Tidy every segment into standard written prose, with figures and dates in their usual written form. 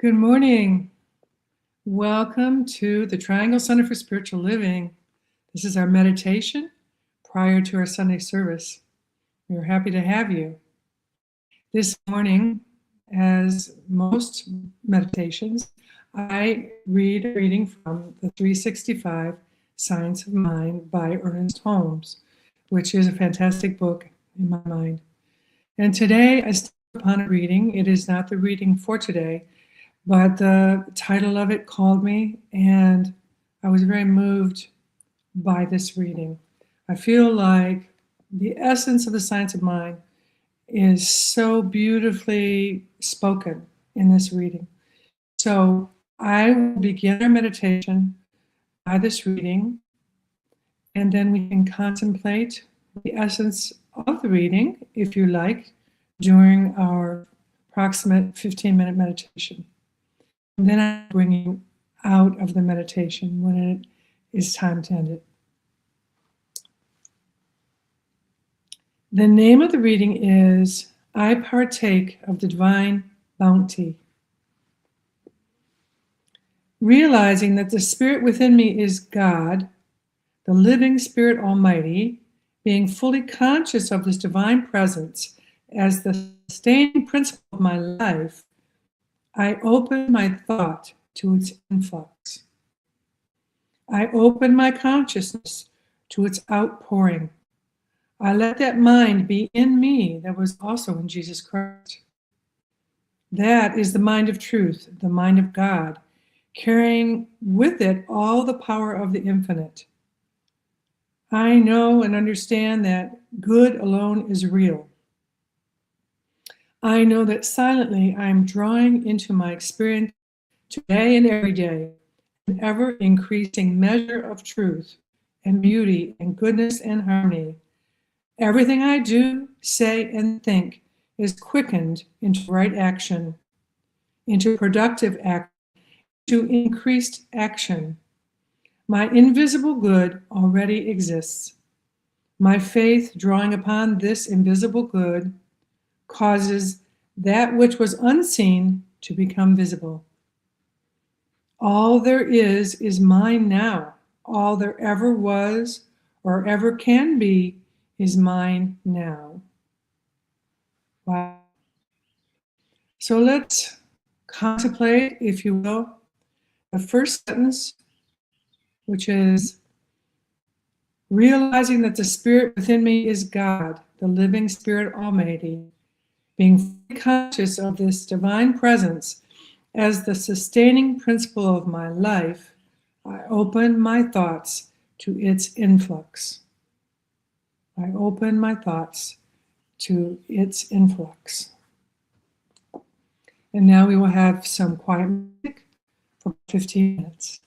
Good morning. Welcome to the Triangle Center for Spiritual Living. This is our meditation prior to our Sunday service. We're happy to have you. This morning, as most meditations, I read a reading from the 365 Science of Mind by Ernest Holmes, which is a fantastic book in my mind. And today I stumbled upon a reading. It is not the reading for today, but the title of it called me, and I was very moved by this reading. I feel like the essence of the science of mind is so beautifully spoken in this reading. So I will begin our meditation by this reading, and then we can contemplate the essence of the reading, if you like, during our approximate 15-minute meditation. And then I bring you out of the meditation when it is time to end it. The name of the reading is I Partake of the Divine Bounty. Realizing that the Spirit within me is God, the living Spirit Almighty, being fully conscious of this divine presence as the sustaining principle of my life, I open my thought to its influx. I open my consciousness to its outpouring. I let that mind be in me that was also in Jesus Christ. That is the mind of truth, the mind of God, carrying with it all the power of the infinite. I know and understand that good alone is real. I know that silently I am drawing into my experience today and every day an ever increasing measure of truth and beauty and goodness and harmony. Everything I do, say, and think is quickened into right action, into productive action, to increased action. My invisible good already exists. My faith, drawing upon this invisible good, causes that which was unseen to become visible. All there is mine now. All there ever was or ever can be is mine now. Wow. So let's contemplate, if you will, the first sentence, which is realizing that the Spirit within me is God, the living Spirit Almighty, being fully conscious of this divine presence as the sustaining principle of my life, I open my thoughts to its influx. I open my thoughts to its influx. And now we will have some quiet music for 15 minutes.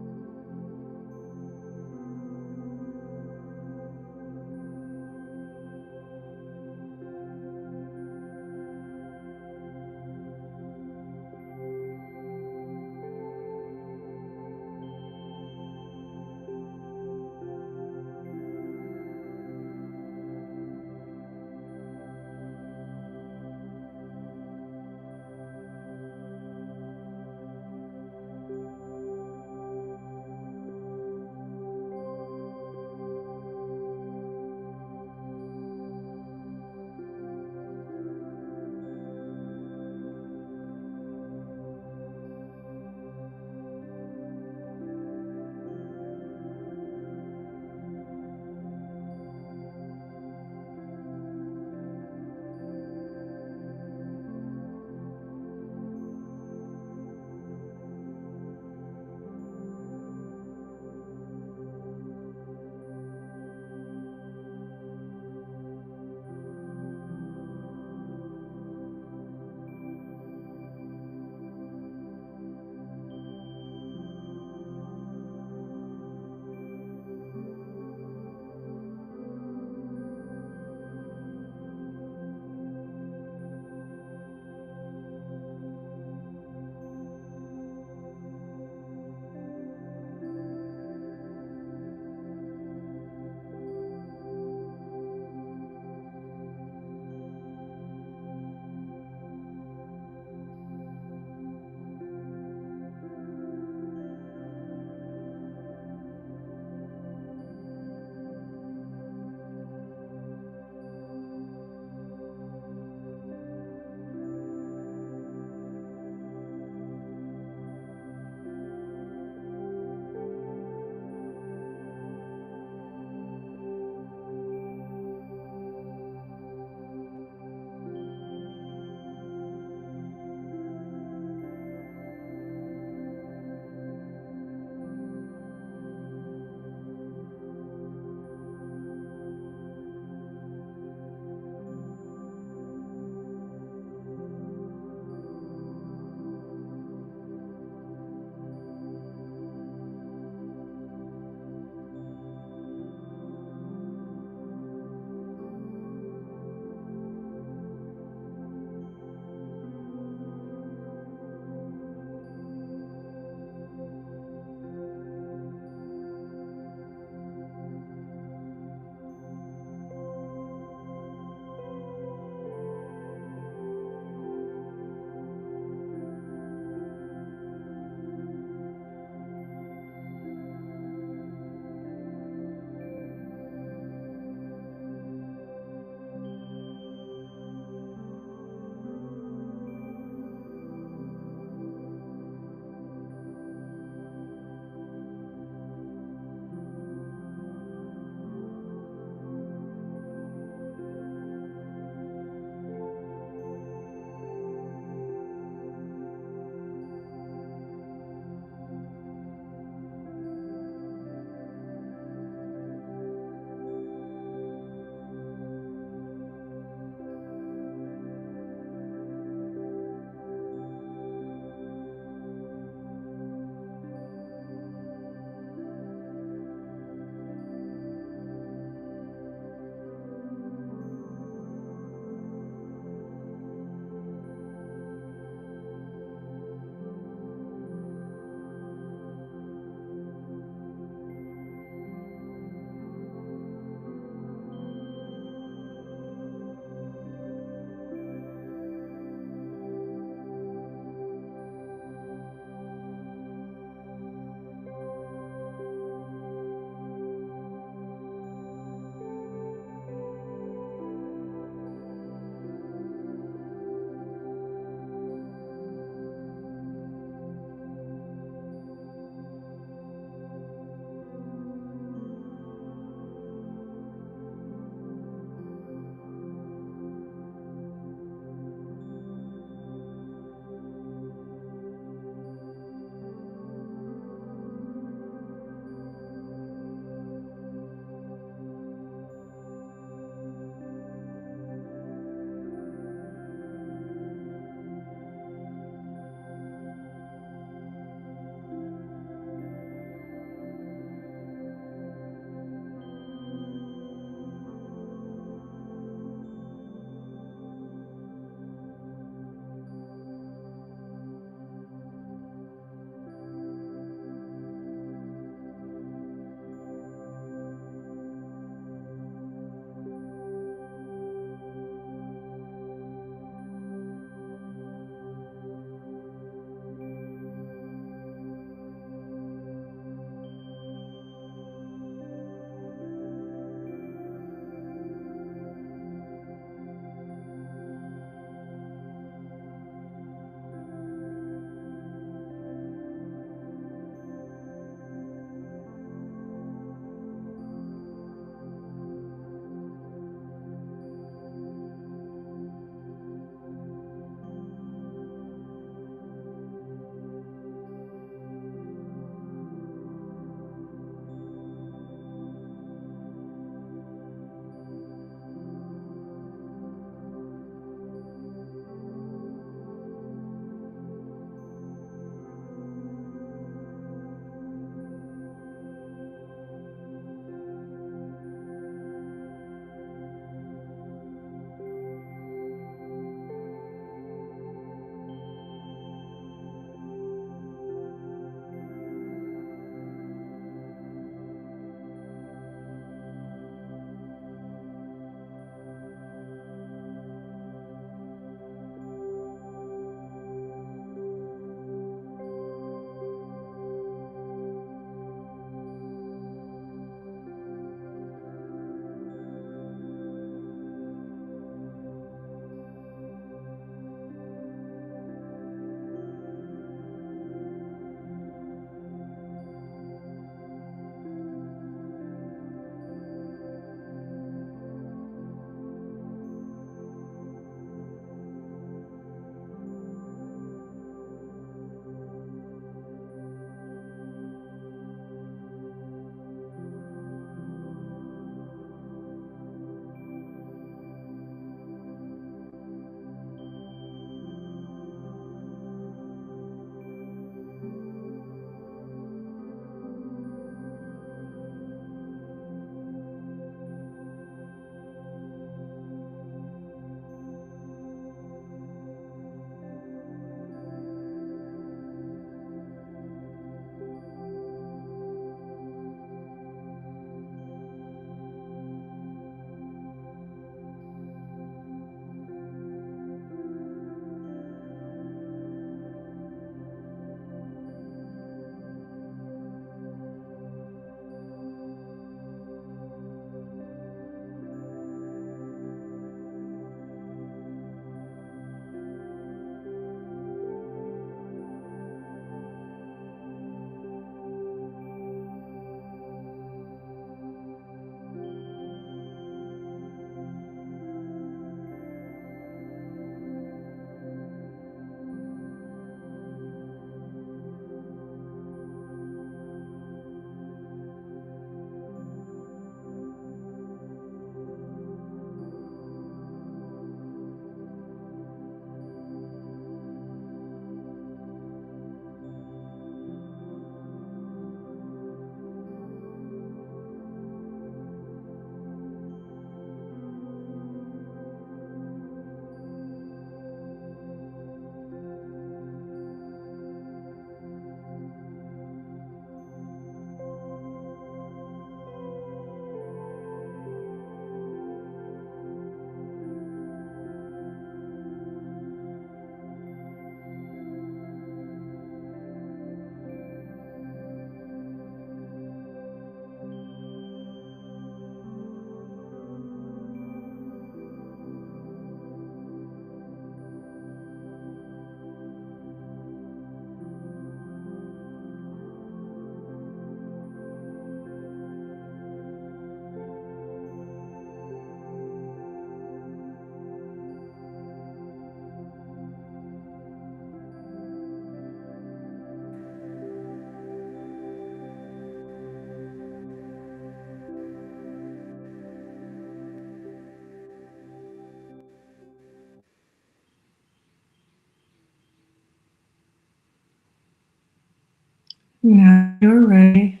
Now you're ready.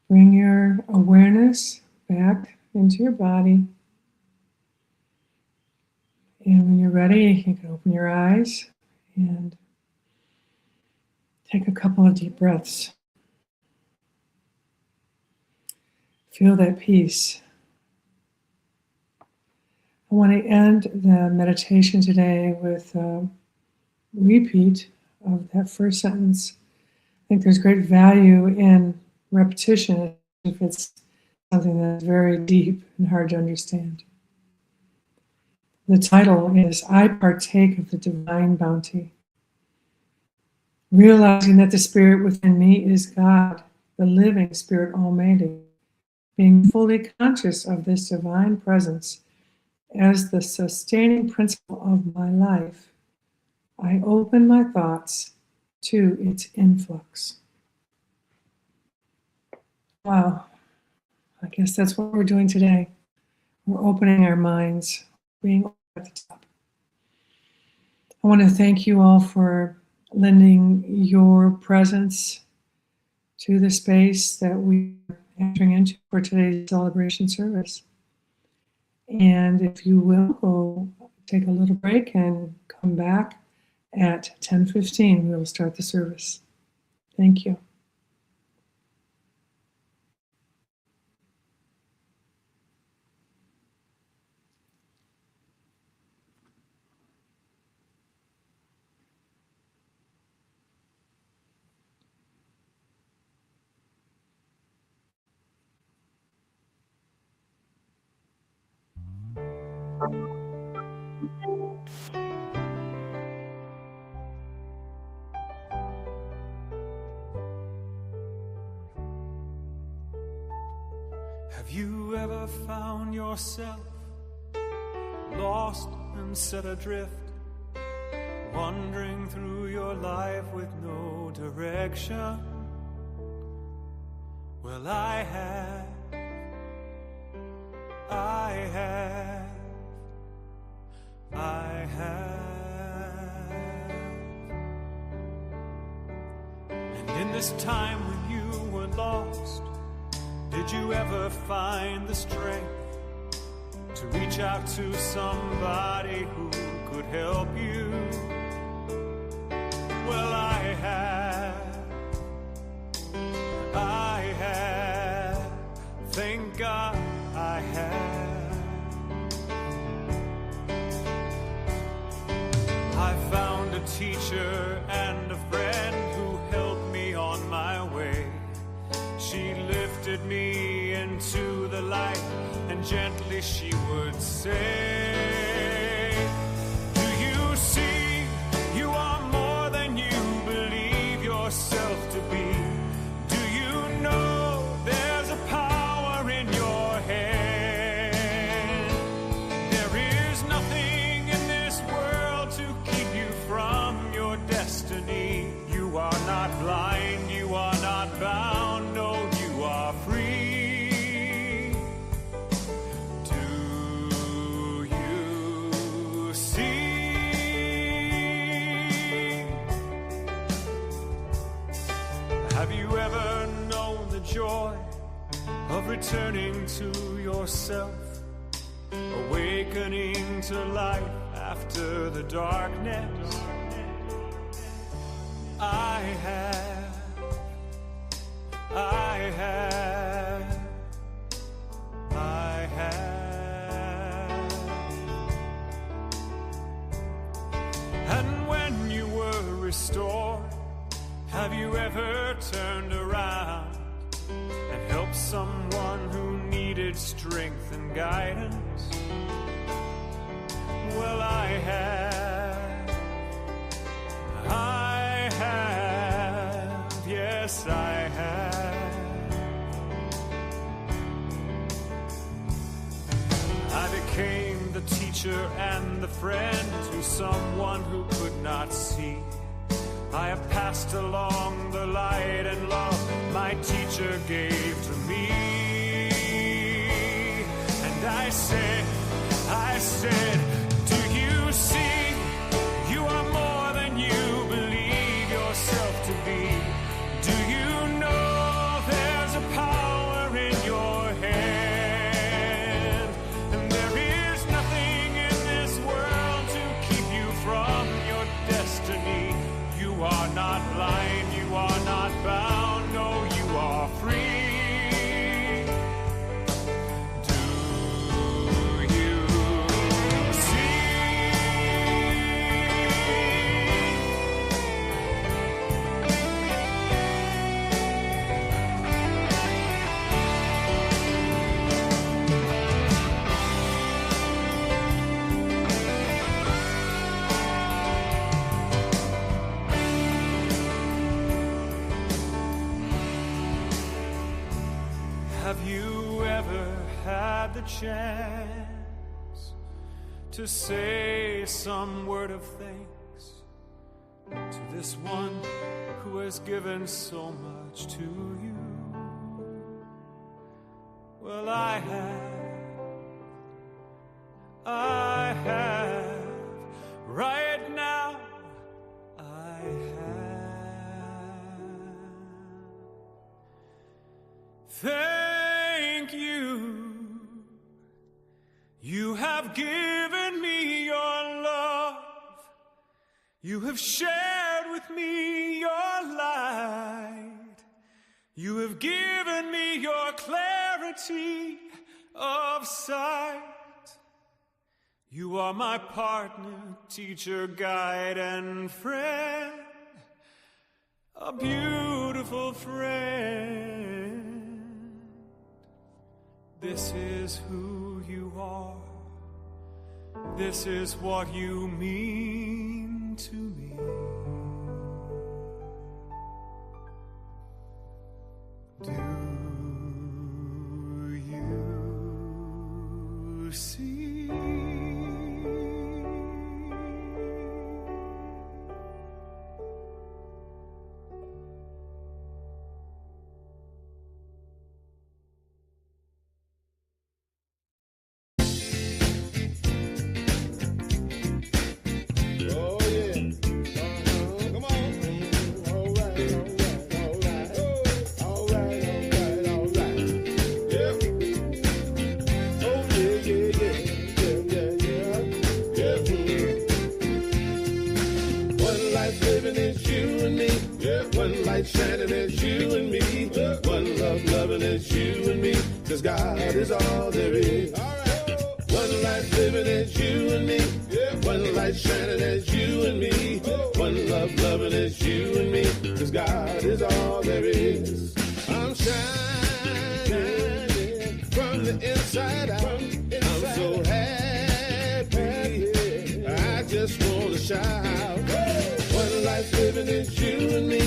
Bring your awareness back into your body. And when you're ready, you can open your eyes and take a couple of deep breaths. Feel that peace. I want to end the meditation today with a repeat of that first sentence. I think there's great value in repetition if it's something that's very deep and hard to understand. The title is I Partake of the Divine Bounty. Realizing that the spirit within me is God, the living Spirit Almighty, being fully conscious of this divine presence as the sustaining principle of my life, I open my thoughts to its influx. Wow, I guess that's what we're doing today. We're opening our minds, being at the top. I want to thank you all for lending your presence to the space that we are entering into for today's celebration service. And if you will, go take a little break and come back at 10:15. We will start the service. Thank you. Have you ever found yourself lost and set adrift, wandering through your life with no direction? Well, I have. And in this time when you were lost, did you ever find the strength to reach out to somebody who could help you? Well, I have. Thank God I have. I found a teacher and a friend who helped me on my way. She lifted me into the light, and gently she would say, do you see, you are more than you believe yourself to be? Do you know there's a power in your head? There is nothing in this world to keep you from your destiny. You are not blind, you are not bound, no, you are free. Do you see? Have you ever known the joy of returning to yourself, awakening to light after the darkness? I have. And when you were restored, have you ever turned around and helped someone who needed strength and guidance? Well, I have. Yes, I have. I became the teacher and the friend to someone who could not see. I have passed along the light and love my teacher gave to me. And I said, do you see? You are more than you believe yourself to be. had the chance to say some word of thanks to this one who has given so much to you. Well, I have, right now, I have. Thank you. You have given me your love. You have shared with me your light. You have given me your clarity of sight. You are my partner, teacher, guide, and friend. A beautiful friend. This is who you are. This is what you mean to me. Do you see? Shining as you and me, one love loving as you and me, 'cause God is all there is. One life living as you and me, one light shining as you and me, one love loving as you and me, 'cause God is all there is. I'm shining from the inside out. I'm so happy, I just wanna shout. One life living as you and me,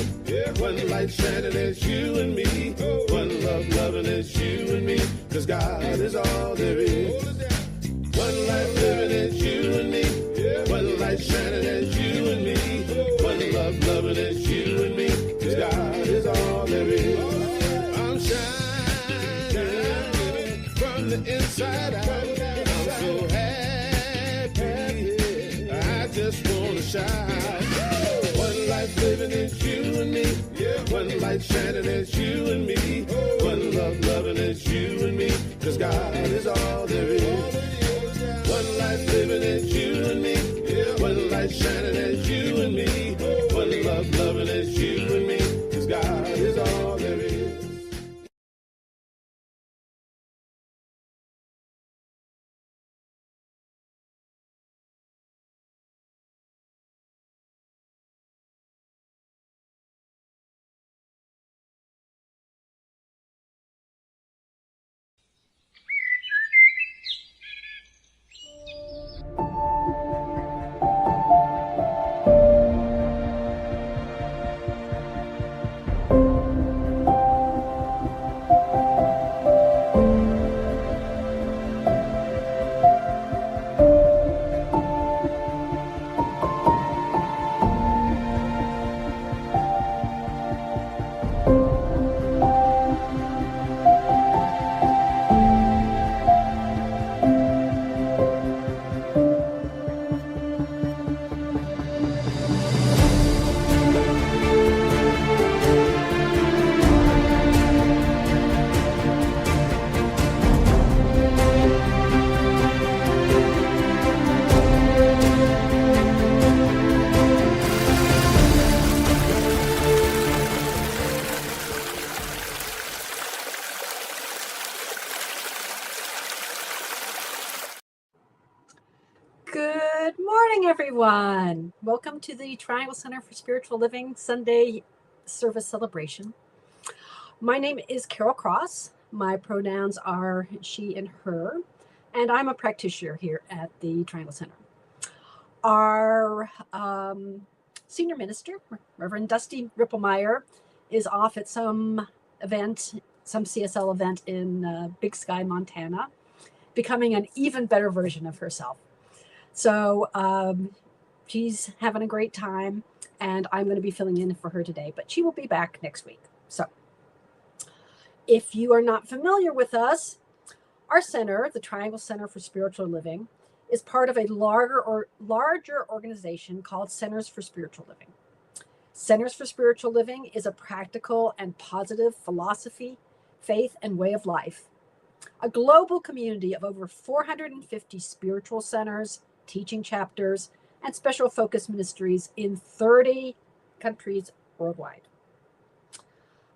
one light shining as you and me, one love loving as you and me, 'cause God is all there is. One life living as you and me, one light shining as you and me, one love loving as you and me, 'cause God is all there is. I'm shining from the inside out. I'm so happy, I just wanna shout. One life living as you and me, one light shining as you and me, one love loving as you and me, 'cause God is all there is. One life living as you and me, one light shining as you and me, one love loving as you and me, 'cause God is all there is. Good morning, everyone. Welcome to the Triangle Center for Spiritual Living Sunday service celebration. My name is Carol Cross. My pronouns are she and her, and I'm a practitioner here at the Triangle Center. Our senior minister, Reverend Dusty Ripplemeyer, is off at some event, some CSL event in Big Sky, Montana. becoming an even better version of herself. So she's having a great time, and I'm going to be filling in for her today, but she will be back next week. So if you are not familiar with us, our center, the Triangle Center for Spiritual Living, is part of a larger organization called Centers for Spiritual Living. Centers for Spiritual Living is a practical and positive philosophy, faith, and way of life. A global community of over 450 spiritual centers, teaching chapters, and special focus ministries in 30 countries worldwide.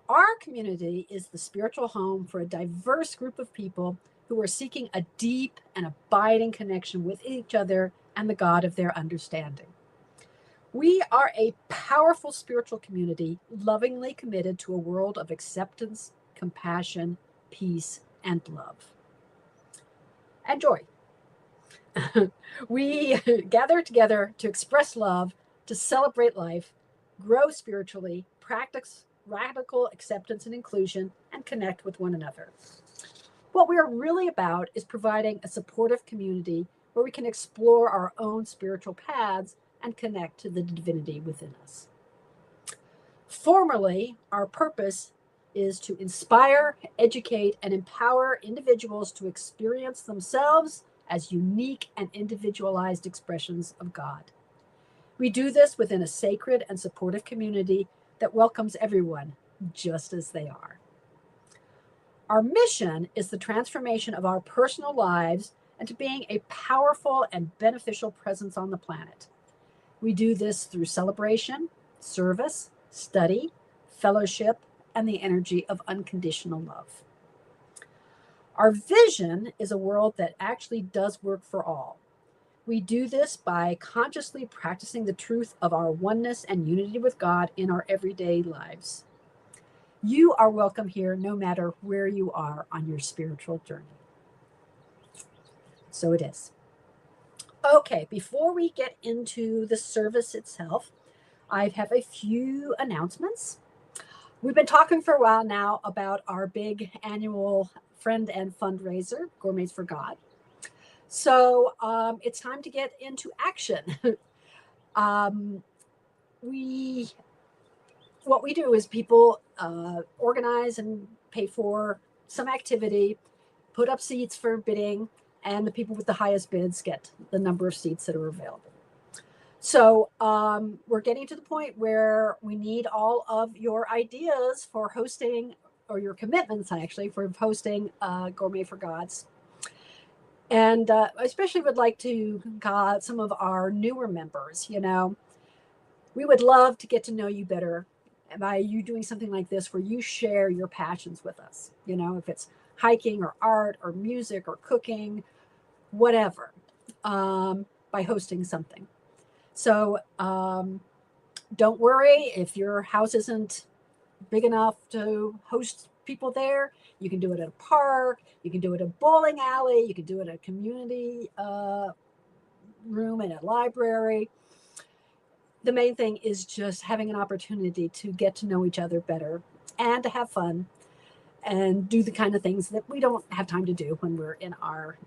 Our community is the spiritual home for a diverse group of people who are seeking a deep and abiding connection with each other and the God of their understanding. We are a powerful spiritual community, lovingly committed to a world of acceptance, compassion, peace, and love. And joy. We gather together to express love, to celebrate life, grow spiritually, practice radical acceptance and inclusion, and connect with one another. What we are really about is providing a supportive community where we can explore our own spiritual paths and connect to the divinity within us. Formerly, our purpose is to inspire, educate, and empower individuals to experience themselves as unique and individualized expressions of God. We do this within a sacred and supportive community that welcomes everyone just as they are. Our mission is the transformation of our personal lives into being a powerful and beneficial presence on the planet. We do this through celebration, service, study, fellowship, and the energy of unconditional love. Our vision is a world that actually does work for all. We do this by consciously practicing the truth of our oneness and unity with God in our everyday lives. You are welcome here no matter where you are on your spiritual journey. So it is. Okay, before we get into the service itself, I have a few announcements. We've been talking for a while now about our big annual friend and fundraiser, Gourmets for God. So it's time to get into action. What we do is people organize and pay for some activity, put up seats for bidding, and the people with the highest bids get the number of seats that are available. So we're getting to the point where we need all of your ideas for hosting, or your commitments actually, for hosting Gourmet for Gods. And I especially would like to call some of our newer members. We would love to get to know you better by you doing something like this where you share your passions with us. If it's hiking or art or music or cooking, whatever, by hosting something. So don't worry if your house isn't big enough to host people there. You can do it at a park. You can do it at a bowling alley. You can do it at a community room in a library. The main thing is just having an opportunity to get to know each other better and to have fun and do the kind of things that we don't have time to do when we're in our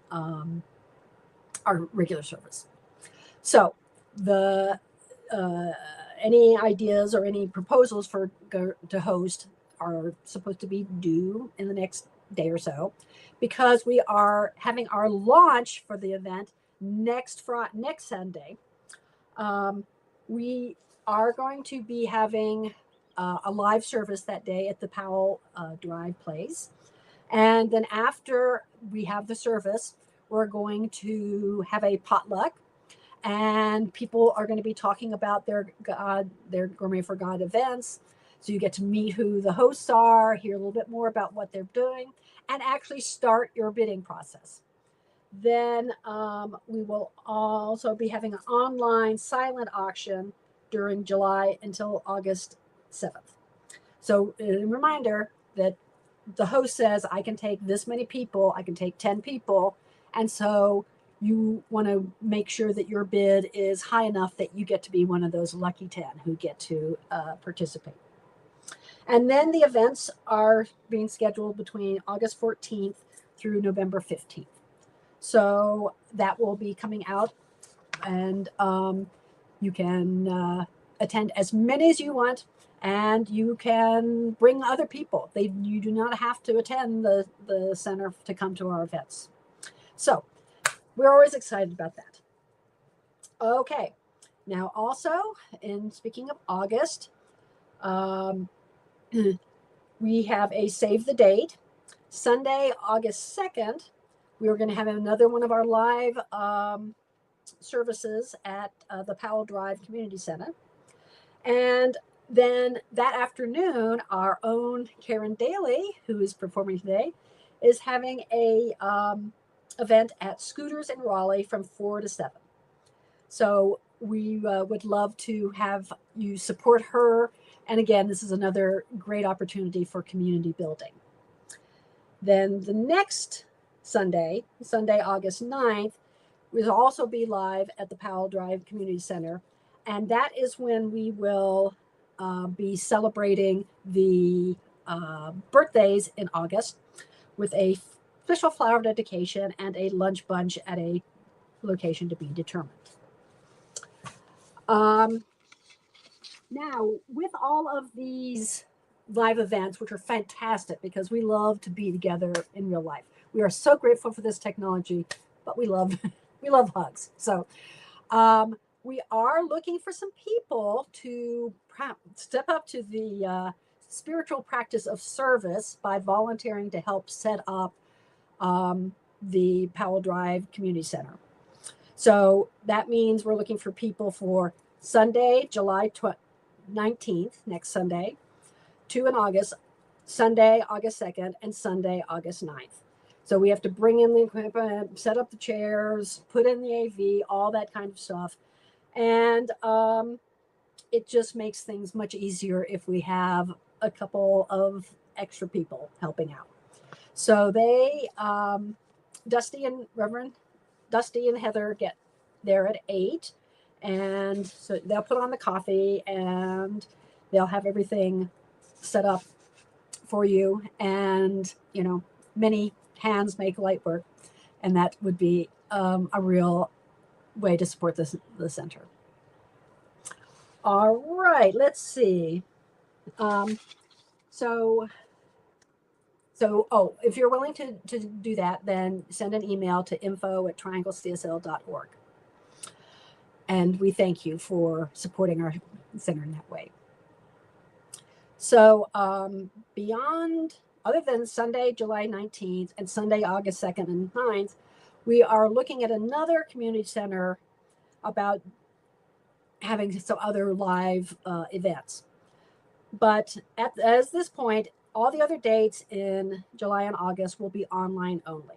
regular service. So any ideas or any proposals to host are supposed to be due in the next day or so, because we are having our launch for the event next Sunday. We are going to be having a live service that day at the Powell Drive place. And then after we have the service, we're going to have a potluck, and people are going to be talking about their Gourmet for God events. So you get to meet who the hosts are, hear a little bit more about what they're doing, and actually start your bidding process. Then we will also be having an online silent auction during July until August 7th. So a reminder that the host says, I can take this many people, I can take 10 people. And so you want to make sure that your bid is high enough that you get to be one of those lucky 10 who get to participate. And then the events are being scheduled between August 14th through November 15th. So that will be coming out, and you can attend as many as you want, and you can bring other people. You do not have to attend the center to come to our events. So we're always excited about that. Okay. Now, also, in speaking of August, we have a save the date. Sunday, August 2nd, we are going to have another one of our live services at the Powell Drive Community Center. And then that afternoon, our own Karen Daly, who is performing today, is having a event at Scooters in Raleigh from 4 to 7. So we would love to have you support her. And again, this is another great opportunity for community building. Then the next Sunday, August 9th, will also be live at the Powell Drive Community Center. And that is when we will be celebrating the birthdays in August with a official flower dedication and a lunch bunch at a location to be determined. Now, with all of these live events, which are fantastic because we love to be together in real life. We are so grateful for this technology, but we love hugs. So we are looking for some people to step up to the spiritual practice of service by volunteering to help set up the Powell Drive Community Center. So that means we're looking for people for Sunday, July 19th, next Sunday, 2 in August, Sunday, August 2nd, and Sunday, August 9th. So we have to bring in the equipment, set up the chairs, put in the AV, all that kind of stuff. And it just makes things much easier if we have a couple of extra people helping out. So they, Reverend Dusty and Heather get there at 8. And so they'll put on the coffee and they'll have everything set up for you. And, many hands make light work. And that would be a real way to support the center. All right, let's see. So if you're willing to do that, then send an email to info@trianglecsl.org. And we thank you for supporting our center in that way. So other than Sunday, July 19th and Sunday, August 2nd and 9th, we are looking at another community center about having some other live events. But at this point, all the other dates in July and August will be online only.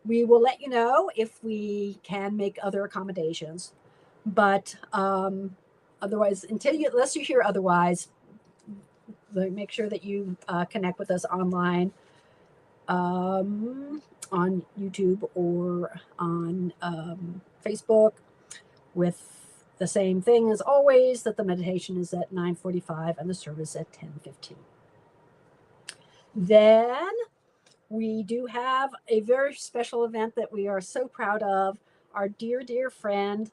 We will let you know if we can make other accommodations. But otherwise, unless you hear otherwise, make sure that you connect with us online on YouTube or on Facebook with the same thing as always, that the meditation is at 9:45 and the service at 10:15. Then we do have a very special event that we are so proud of. Our dear friend,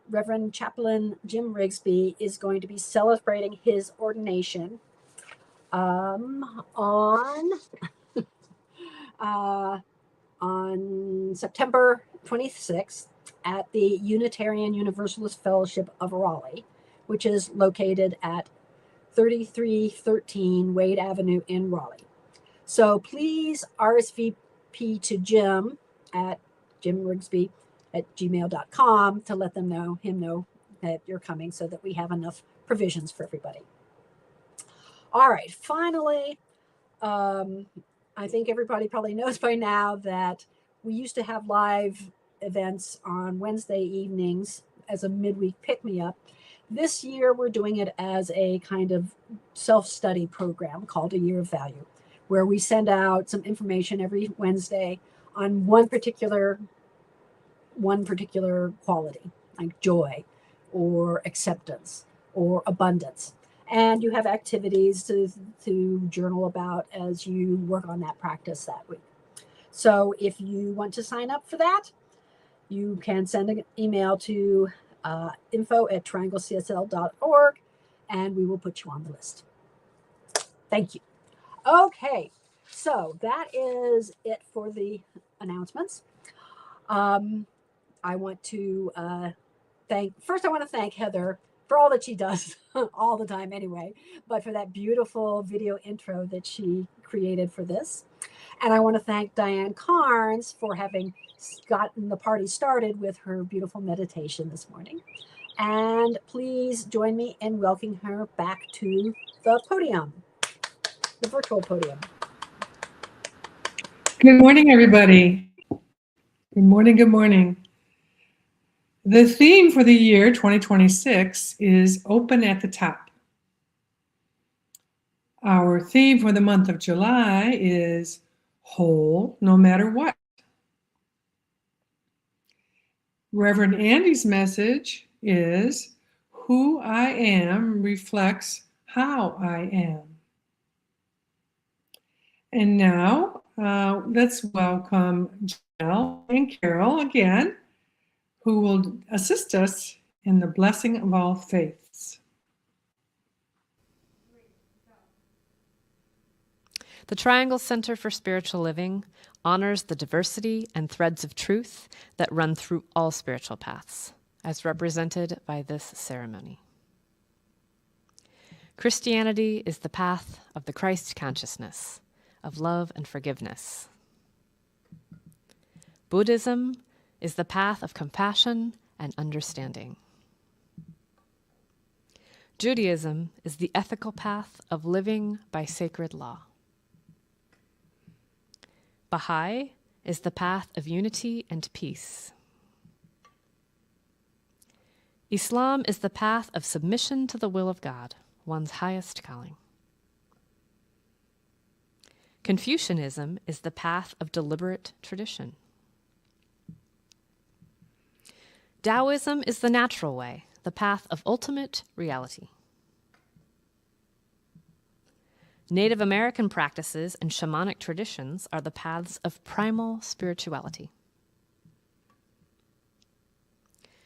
Reverend Chaplain Jim Rigsby, is going to be celebrating his ordination on September 26th at the Unitarian Universalist Fellowship of Raleigh, which is located at 3313 Wade Avenue in Raleigh. So please RSVP to Jim at jimrigsby@gmail.com to let him know that you're coming so that we have enough provisions for everybody. All right, finally, I think everybody probably knows by now that we used to have live events on Wednesday evenings as a midweek pick-me-up. This year, we're doing it as a kind of self-study program called A Year of Value, where we send out some information every Wednesday on one particular quality, like joy or acceptance or abundance. And you have activities to journal about as you work on that practice that week. So if you want to sign up for that, you can send an email to info@trianglecsl.org, and we will put you on the list. Thank you. Okay, so that is it for the announcements. I want to thank Heather for all that she does all the time anyway, but for that beautiful video intro that she created for this. And I want to thank Diane Carnes for having gotten the party started with her beautiful meditation this morning. And please join me in welcoming her back to the podium, the virtual podium. Good morning, everybody. Good morning, good morning. The theme for the year 2026 is Open at the Top. Our theme for the month of July is Whole No Matter What. Reverend Andy's message is Who I Am reflects how I am. And now let's welcome Janelle and Carol again, who will assist us in the blessing of all faiths. The Triangle Center for Spiritual Living honors the diversity and threads of truth that run through all spiritual paths, as represented by this ceremony. Christianity is the path of the Christ consciousness, of love and forgiveness. Buddhism is the path of compassion and understanding. Judaism is the ethical path of living by sacred law. Baha'i is the path of unity and peace. Islam is the path of submission to the will of God, one's highest calling. Confucianism is the path of deliberate tradition. Taoism is the natural way, the path of ultimate reality. Native American practices and shamanic traditions are the paths of primal spirituality.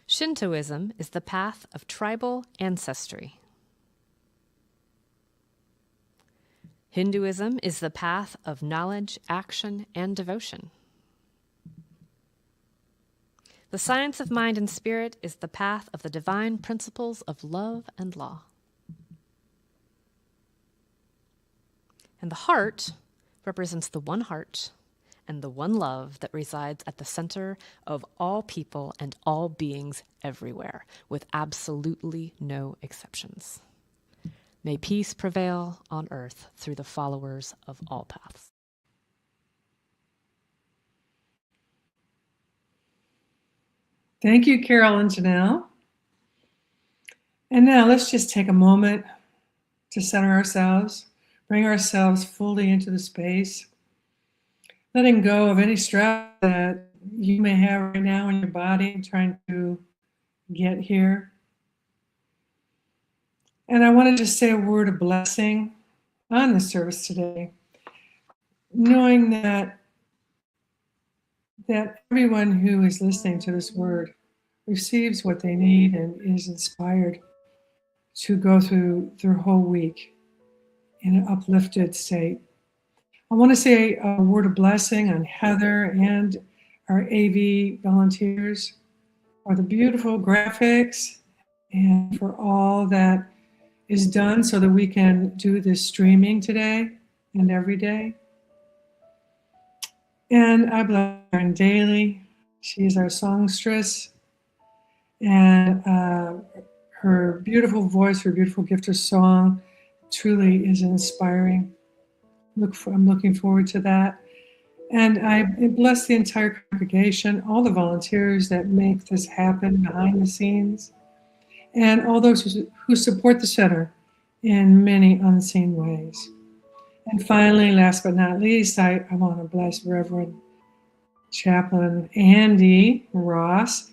Shintoism is the path of tribal ancestry. Hinduism is the path of knowledge, action, and devotion. The science of mind and spirit is the path of the divine principles of love and law. And the heart represents the one heart and the one love that resides at the center of all people and all beings everywhere, with absolutely no exceptions. May peace prevail on earth through the followers of all paths. Thank you, Carol and Janelle. And now let's just take a moment to center ourselves, bring ourselves fully into the space, letting go of any stress that you may have right now in your body, trying to get here. And I want to just say a word of blessing on the service today, knowing that everyone who is listening to this word receives what they need and is inspired to go through their whole week in an uplifted state. I want to say a word of blessing on Heather and our AV volunteers for the beautiful graphics and for all that is done so that we can do this streaming today and every day. And I bless Karen Daly. She is our songstress. And her beautiful voice, her beautiful gift of song truly is inspiring. I'm looking forward to that. And I bless the entire congregation, all the volunteers that make this happen behind the scenes, and all those who support the center in many unseen ways. And finally, last but not least, I want to bless Reverend Chaplain Andy Ross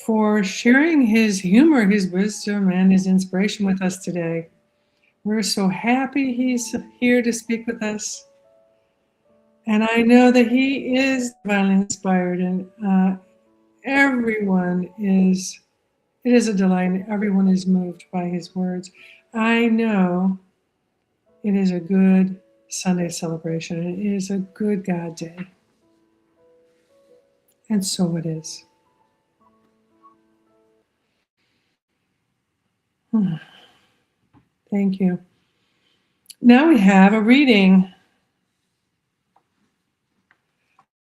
for sharing his humor, his wisdom, and his inspiration with us today. We're so happy he's here to speak with us. And I know that he is divinely inspired, and everyone is, it is a delight. Everyone is moved by his words. I know it is a good Sunday celebration. It is a good God day. And so it is. Thank you. Now we have a reading.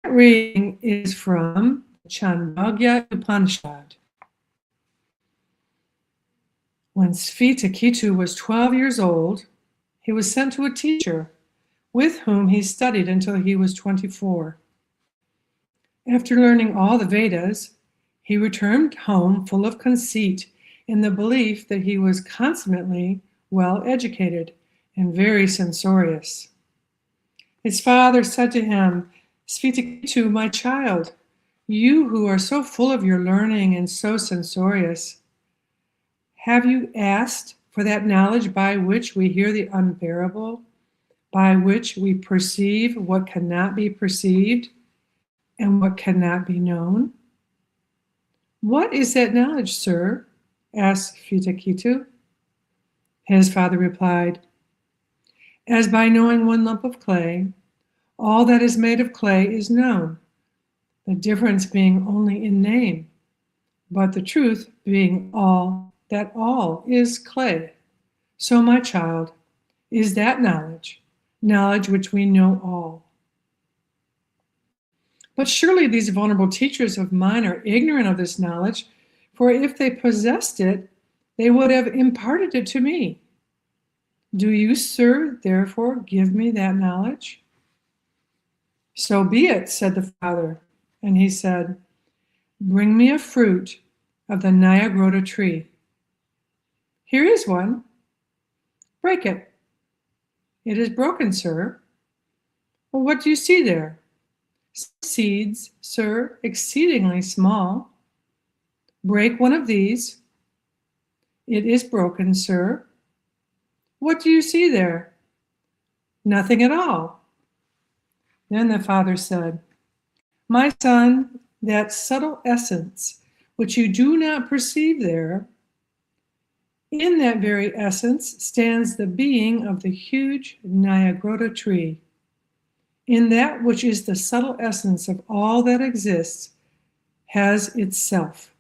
That reading is from Chandogya Upanishad. When Svetaketu was 12 years old, he was sent to a teacher with whom he studied until he was 24. After learning all the Vedas, he returned home full of conceit in the belief that he was consummately well educated and very censorious. His father said to him, Svetaketu, my child, you who are so full of your learning and so censorious, have you asked for that knowledge by which we hear the unbearable, by which we perceive what cannot be perceived and what cannot be known? What is that knowledge, sir? Asked Svetaketu. His father replied, as by knowing one lump of clay, all that is made of clay is known, the difference being only in name, but the truth being all that all is clay. So, my child, is that knowledge, knowledge which we know all. But surely these vulnerable teachers of mine are ignorant of this knowledge, for if they possessed it, they would have imparted it to me. Do you, sir, therefore give me that knowledge? So be it, said the father. And he said, bring me a fruit of the Nyagrota tree. Here is one. Break it. It is broken, sir. Well, what do you see there? Seeds, sir, exceedingly small. Break one of these. It is broken, sir. What do you see there? Nothing at all. Then the father said, my son, that subtle essence which you do not perceive there, in that very essence stands the being of the huge Nyagrota tree. In that which is the subtle essence of all that exists has its self.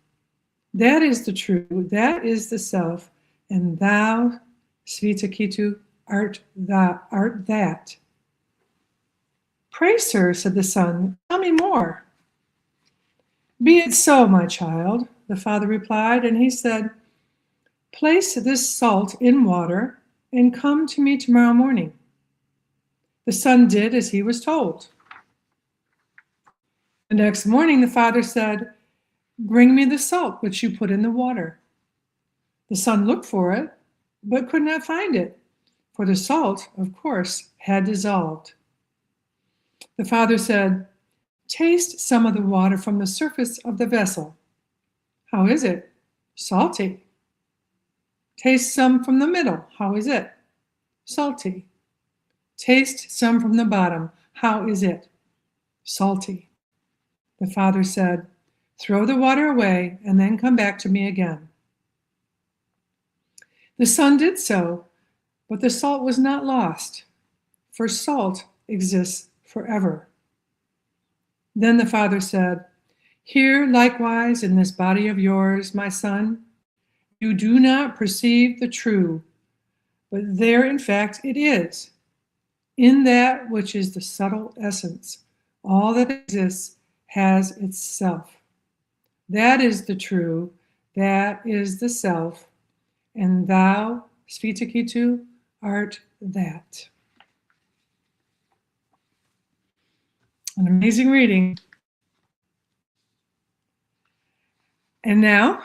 That is the true, that is the self, and thou, Svetaketu, art that. Pray, sir, said the son, tell me more. Be it so, my child, the father replied, and he said, place this salt in water and come to me tomorrow morning. The son did as he was told. The next morning, the father said, bring me the salt which you put in the water. The son looked for it, but could not find it, for the salt, of course, had dissolved. The father said, taste some of the water from the surface of the vessel. How is it? Salty. Taste some from the middle. How is it? Salty. Taste some from the bottom. How is it? Salty. The father said, throw the water away and then come back to me again. The son did so, but the salt was not lost, for salt exists forever. Then the father said, here likewise in this body of yours, my son, you do not perceive the true, but there in fact it is. In that which is the subtle essence, all that exists has its self. That is the true, that is the self, and thou, Svetaketu, art that. An amazing reading. And now,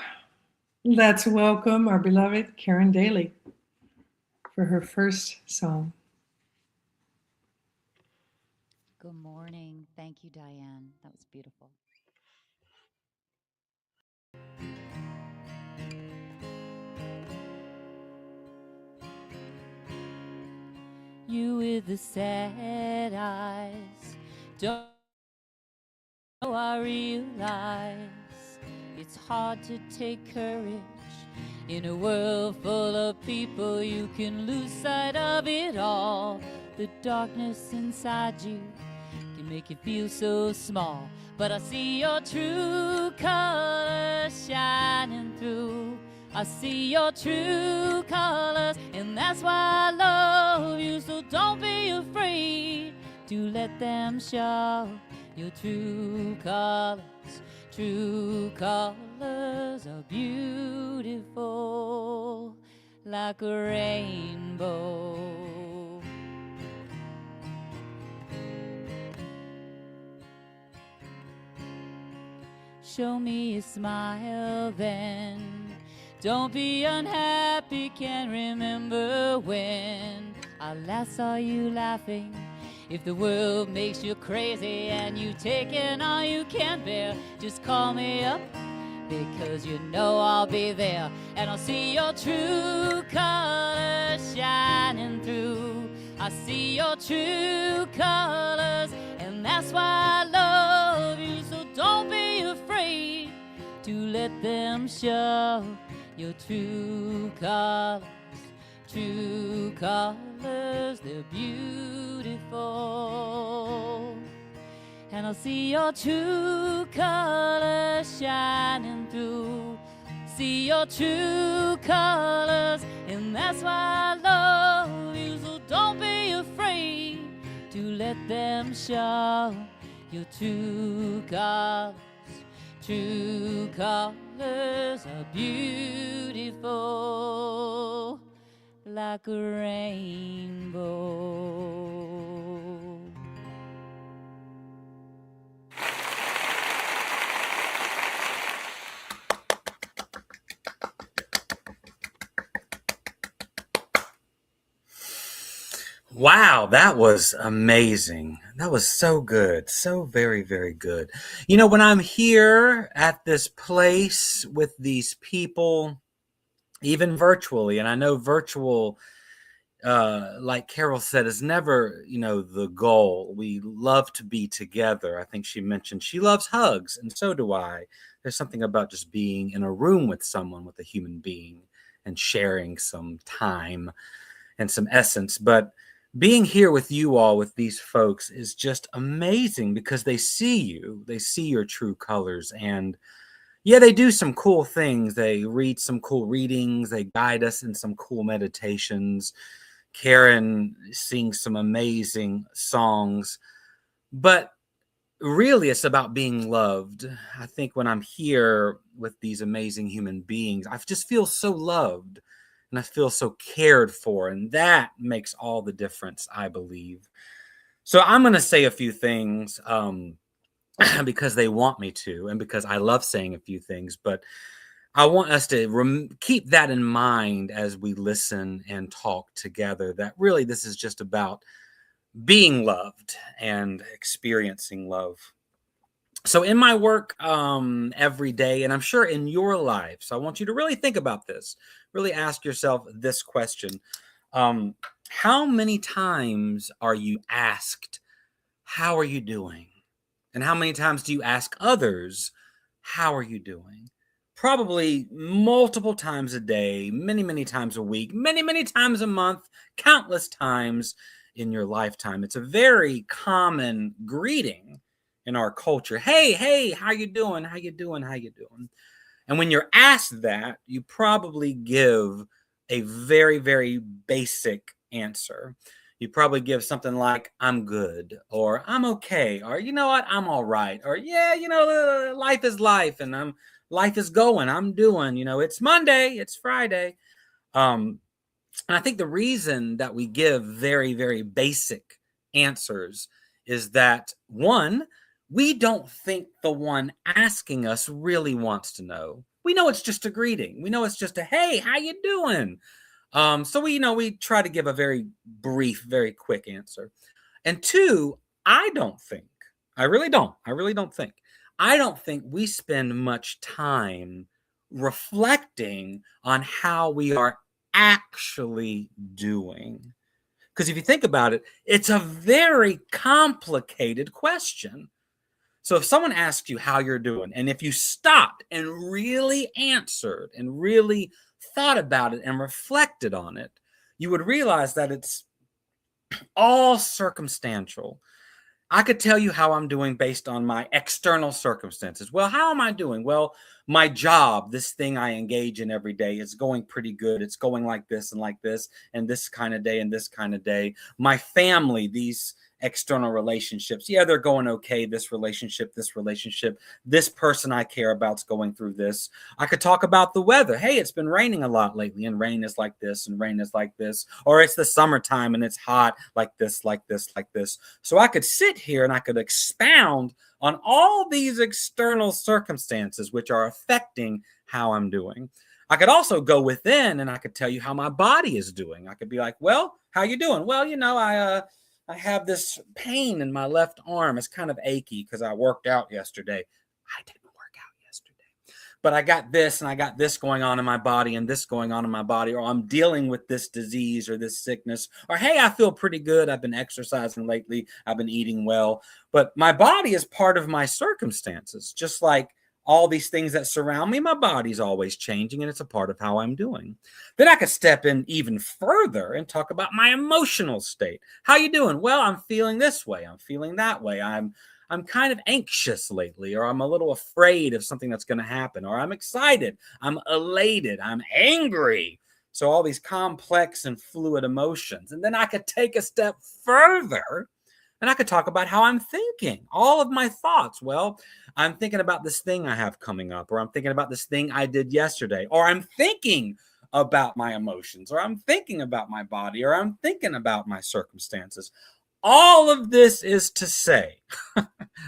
let's welcome our beloved Karen Daly for her first song. Good morning. Thank you, Diane. That was beautiful. You with the sad eyes, Don't I realize it's hard to take courage in a world full of people. You can lose sight of it all. The darkness inside you can make you feel so small, but I see your true colors shining through. I see your true colors, and that's why I love you. So don't be afraid to let them show your true colors. True colors are beautiful like a rainbow. Show me a smile then. Don't be unhappy, can't remember when I last saw you laughing. If the world makes you crazy and you've taken all you can bear, just call me up, because you know I'll be there. And I'll see your true colors shining through. I see your true colors, and that's why I love you. So don't be afraid to let them show your true colors. True colors, they're beautiful. And I'll see your true colors shining through. See your true colors, and that's why I love you. So don't be afraid to let them show your true colors. True colors are beautiful like a rainbow. Wow, that was amazing. That was so good. So very, very good. You know, when I'm here at this place with these people, even virtually, and I know virtual, like Carol said, is never, the goal. We love to be together. I think she mentioned she loves hugs, and so do I. There's something about just being in a room with someone, with a human being, and sharing some time and some essence. But being here with you all, with these folks, is just amazing because they see you, they see your true colors. And yeah, they do some cool things. They read some cool readings. They guide us in some cool meditations. Karen sings some amazing songs. But really, it's about being loved. I think when I'm here with these amazing human beings, I just feel so loved. And I feel so cared for, and that makes all the difference, I believe. So I'm going to say a few things because they want me to, and because I love saying a few things. But I want us to keep that in mind as we listen and talk together, that really this is just about being loved and experiencing love. So in my work every day, and I'm sure in your life, so I want you to really think about this, really ask yourself this question. How many times are you asked, how are you doing? And how many times do you ask others, how are you doing? Probably multiple times a day, many, many times a week, many, many times a month, countless times in your lifetime. It's a very common greeting in our culture. Hey, how you doing? How you doing? How you doing? And when you're asked that, you probably give a very, very basic answer. You probably give something like, I'm good, or I'm okay, or you know what, I'm all right, or yeah, life is life, and life is going, I'm doing, it's Monday, it's Friday. And I think the reason that we give very, very basic answers is that, one, we don't think the one asking us really wants to know. We know it's just a greeting. We know it's just a, hey, how you doing? So we try to give a very brief, very quick answer. And two, I don't think we spend much time reflecting on how we are actually doing. Because if you think about it, it's a very complicated question. So if someone asks you how you're doing, and if you stopped and really answered and really thought about it and reflected on it, you would realize that it's all circumstantial. I could tell you how I'm doing based on my external circumstances. Well, how am I doing? Well, my job, this thing I engage in every day, is going pretty good. It's going like this and this kind of day and this kind of day. My family, these external relationships, yeah, they're going okay. This relationship, this person I care about's going through this. I could talk about the weather. Hey, it's been raining a lot lately, and rain is like this, and rain is like this. Or it's the summertime and it's hot like this, like this, like this. So I could sit here and I could expound on all these external circumstances which are affecting how I'm doing. I could also go within and I could tell you how my body is doing. I could be like, well, how you doing? Well, I have this pain in my left arm. It's kind of achy because I worked out yesterday. I didn't work out yesterday, but I got this and I got this going on in my body and this going on in my body, or I'm dealing with this disease or this sickness, or hey, I feel pretty good. I've been exercising lately. I've been eating well, but my body is part of my circumstances. Just like all these things that surround me, my body's always changing, and it's a part of how I'm doing. Then I could step in even further and talk about my emotional state. How you doing? Well, I'm feeling this way. I'm feeling that way. I'm kind of anxious lately, or I'm a little afraid of something that's going to happen, or I'm excited. I'm elated. I'm angry. So all these complex and fluid emotions. And then I could take a step further and I could talk about how I'm thinking, all of my thoughts. Well, I'm thinking about this thing I have coming up, or I'm thinking about this thing I did yesterday, or I'm thinking about my emotions, or I'm thinking about my body, or I'm thinking about my circumstances. All of this is to say,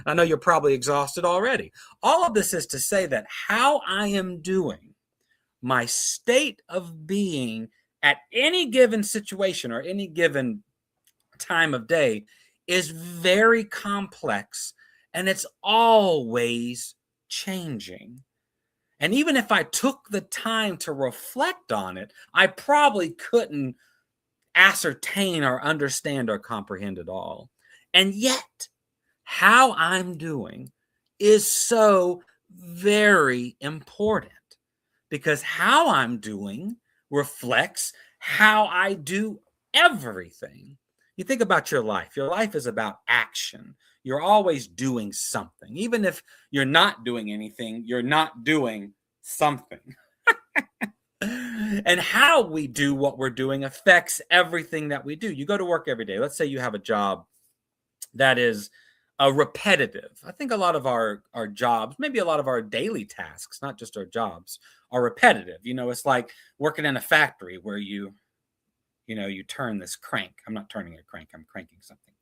I know you're probably exhausted already. All of this is to say that how I am doing, my state of being at any given situation or any given time of day, is very complex, and it's always changing. And even if I took the time to reflect on it, I probably couldn't ascertain or understand or comprehend it all. And yet, how I'm doing is so very important, because how I'm doing reflects how I do everything. You think about your life. Your life is about action. You're always doing something. Even if you're not doing anything, you're not doing something. And how we do what we're doing affects everything that we do. You go to work every day. Let's say you have a job that is repetitive. I think a lot of our jobs, maybe a lot of our daily tasks, not just our jobs, are repetitive. It's like working in a factory where you turn this crank. I'm not turning a crank. I'm cranking something,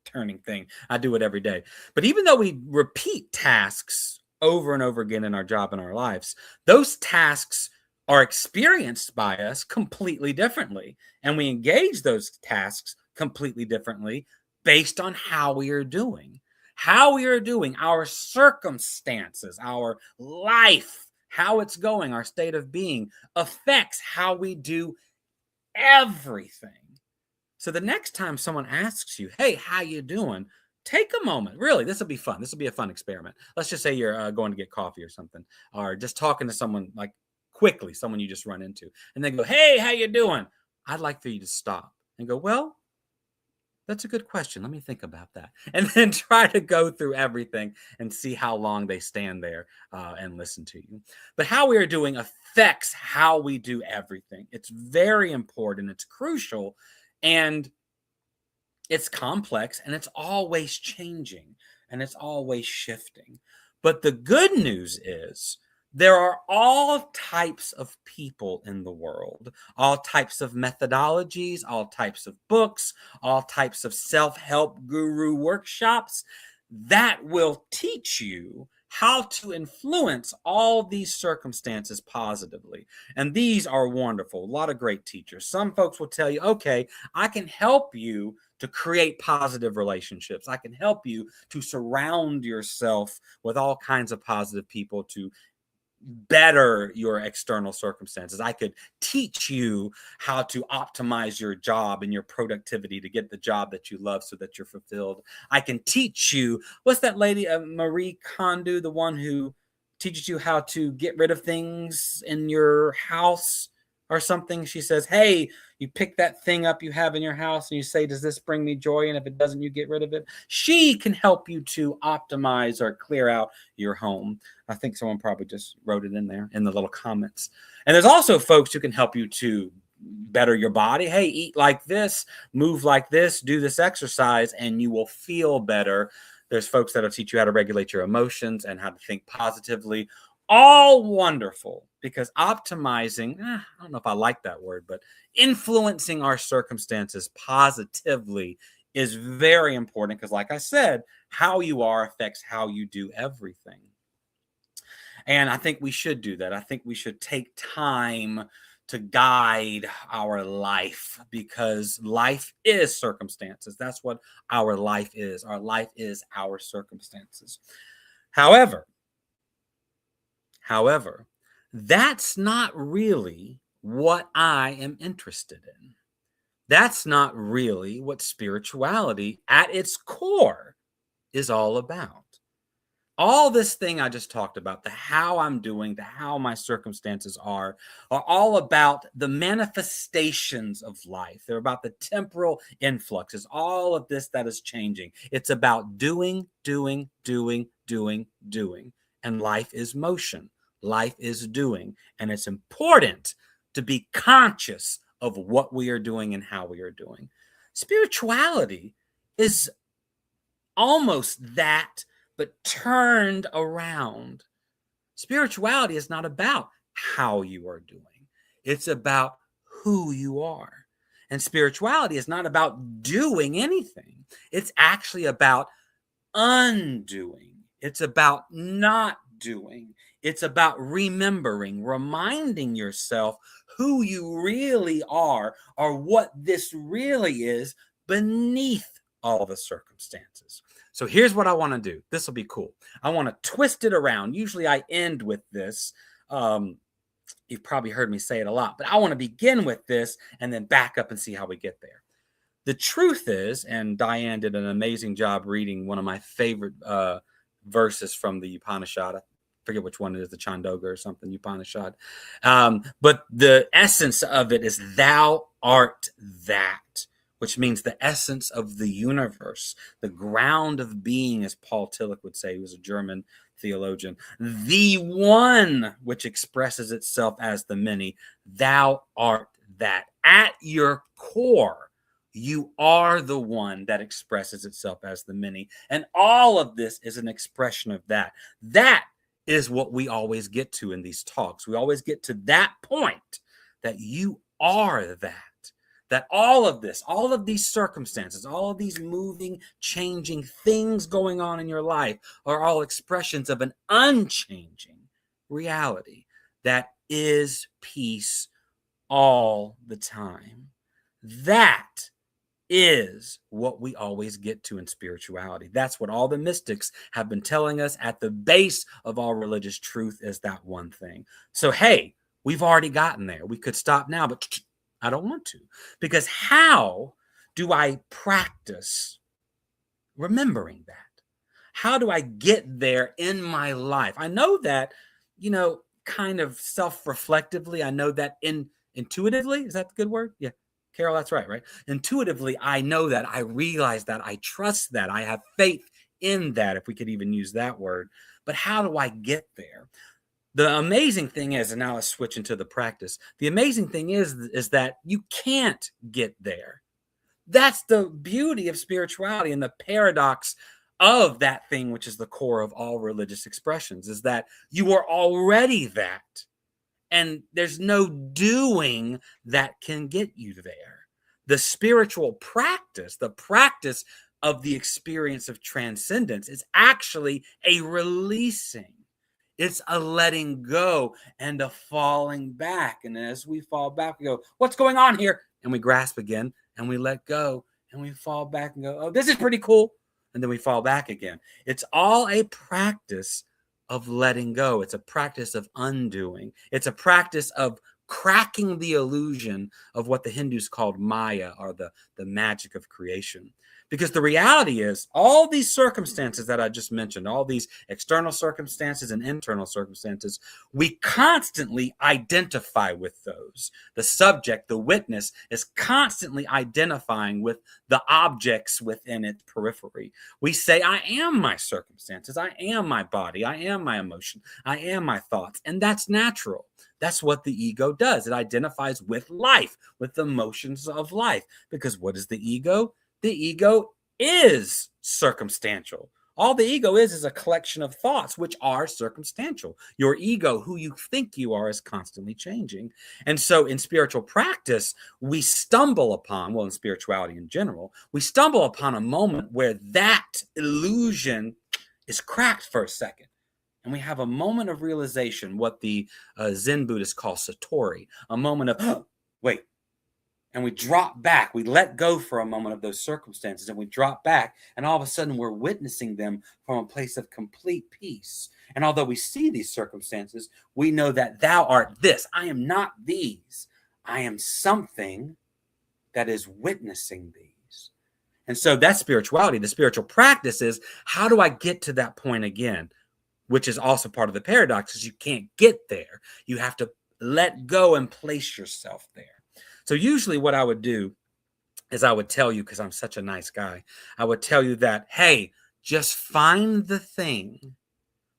turning thing. I do it every day. But even though we repeat tasks over and over again in our job and our lives, those tasks are experienced by us completely differently. And we engage those tasks completely differently based on how we are doing. How we are doing, our circumstances, our life, how it's going, our state of being affects how we do everything. So the next time someone asks you, hey, how you doing? Take a moment. Really, this will be fun. This will be a fun experiment. Let's just say you're going to get coffee or something, or just talking to someone, like quickly, someone you just run into, and they go, hey, how you doing? I'd like for you to stop and go, well, that's a good question. Let me think about that. And then try to go through everything and see how long they stand there and listen to you. But how we are doing affects how we do everything. It's very important. It's crucial. And it's complex, and it's always changing, and it's always shifting. But the good news is there are all types of people in the world, all types of methodologies, all types of books, all types of self-help guru workshops that will teach you how to influence all these circumstances positively. And these are wonderful. A lot of great teachers. Some folks will tell you, okay, I can help you to create positive relationships. I can help you to surround yourself with all kinds of positive people, to better your external circumstances. I could teach you how to optimize your job and your productivity to get the job that you love so that you're fulfilled. I can teach you, what's that lady, Marie Kondo, the one who teaches you how to get rid of things in your house or something. She says, hey, you pick that thing up you have in your house and you say, does this bring me joy? And if it doesn't, you get rid of it. She can help you to optimize or clear out your home. I think someone probably just wrote it in there in the little comments. And there's also folks who can help you to better your body. Hey, eat like this, move like this, do this exercise, and you will feel better. There's folks that'll teach you how to regulate your emotions and how to think positively. All wonderful, because optimizing, I don't know if I like that word, but influencing our circumstances positively is very important, because like I said, how you are affects how you do everything. And I think we should do that. I think we should take time to guide our life, because life is circumstances. That's what our life is. Our life is our circumstances. However, that's not really what I am interested in. That's not really what spirituality at its core is all about. All this thing I just talked about, the how I'm doing, the how my circumstances are all about the manifestations of life. They're about the temporal influxes, all of this that is changing. It's about doing. And life is motion. Life is doing. And it's important to be conscious of what we are doing and how we are doing. Spirituality is almost that, but turned around. Spirituality is not about how you are doing. It's about who you are. And spirituality is not about doing anything. It's actually about undoing. It's about not doing. It's about remembering, reminding yourself who you really are, or what this really is beneath all the circumstances. So here's what I want to do. This will be cool. I want to twist it around. Usually I end with this. You've probably heard me say it a lot, but I want to begin with this and then back up and see how we get there. The truth is, and Diane did an amazing job reading one of my favorite verses from the Upanishad. I forget which one it is, the Chandoga or something, Upanishad. But the essence of it is, thou art that, which means the essence of the universe, the ground of being, as Paul Tillich would say, who was a German theologian, the one which expresses itself as the many. Thou art that. At your core, you are the one that expresses itself as the many. And all of this is an expression of that. That is what we always get to in these talks. We always get to that point, that you are that. That all of this, all of these circumstances, all of these moving, changing things going on in your life are all expressions of an unchanging reality that is peace all the time. That is what we always get to in spirituality. That's what all the mystics have been telling us. At the base of all religious truth is that one thing. So, hey, we've already gotten there. We could stop now, but I don't want to, because how do I practice remembering that? How do I get there in my life? I know that, kind of self-reflectively. I know that intuitively. Is that the good word? Yeah. Carol, that's right? Intuitively, I know that. I realize that. I trust that. I have faith in that, if we could even use that word. But how do I get there? The amazing thing is, and now let's switch into the practice. The amazing thing is that you can't get there. That's the beauty of spirituality, and the paradox of that thing, which is the core of all religious expressions, is that you are already that. And there's no doing that can get you there. The spiritual practice, the practice of the experience of transcendence, is actually a releasing. It's a letting go and a falling back. And as we fall back, we go, what's going on here? And we grasp again, and we let go, and we fall back and go, oh, this is pretty cool. And then we fall back again. It's all a practice of letting go. It's a practice of undoing. It's a practice of cracking the illusion of what the Hindus called Maya, or the magic of creation. Because the reality is, all these circumstances that I just mentioned, all these external circumstances and internal circumstances, we constantly identify with those. The subject, the witness, is constantly identifying with the objects within its periphery. We say, I am my circumstances, I am my body, I am my emotion, I am my thoughts. And that's natural. That's what the ego does. It identifies with life, with the motions of life. Because what is the ego? The ego is circumstantial. All the ego is a collection of thoughts, which are circumstantial. Your ego, who you think you are, is constantly changing. And so in spiritual practice, we stumble upon, well, in spirituality in general, we stumble upon a moment where that illusion is cracked for a second. And we have a moment of realization, what the Zen Buddhists call satori, a moment of, oh, wait. And we drop back. We let go for a moment of those circumstances, and we drop back. And all of a sudden, we're witnessing them from a place of complete peace. And although we see these circumstances, we know that thou art this. I am not these. I am something that is witnessing these. And so that's spirituality. The spiritual practice is, how do I get to that point again? Which is also part of the paradox, is you can't get there. You have to let go and place yourself there. So usually what I would do is I would tell you, because I'm such a nice guy, I would tell you that, hey, just find the thing,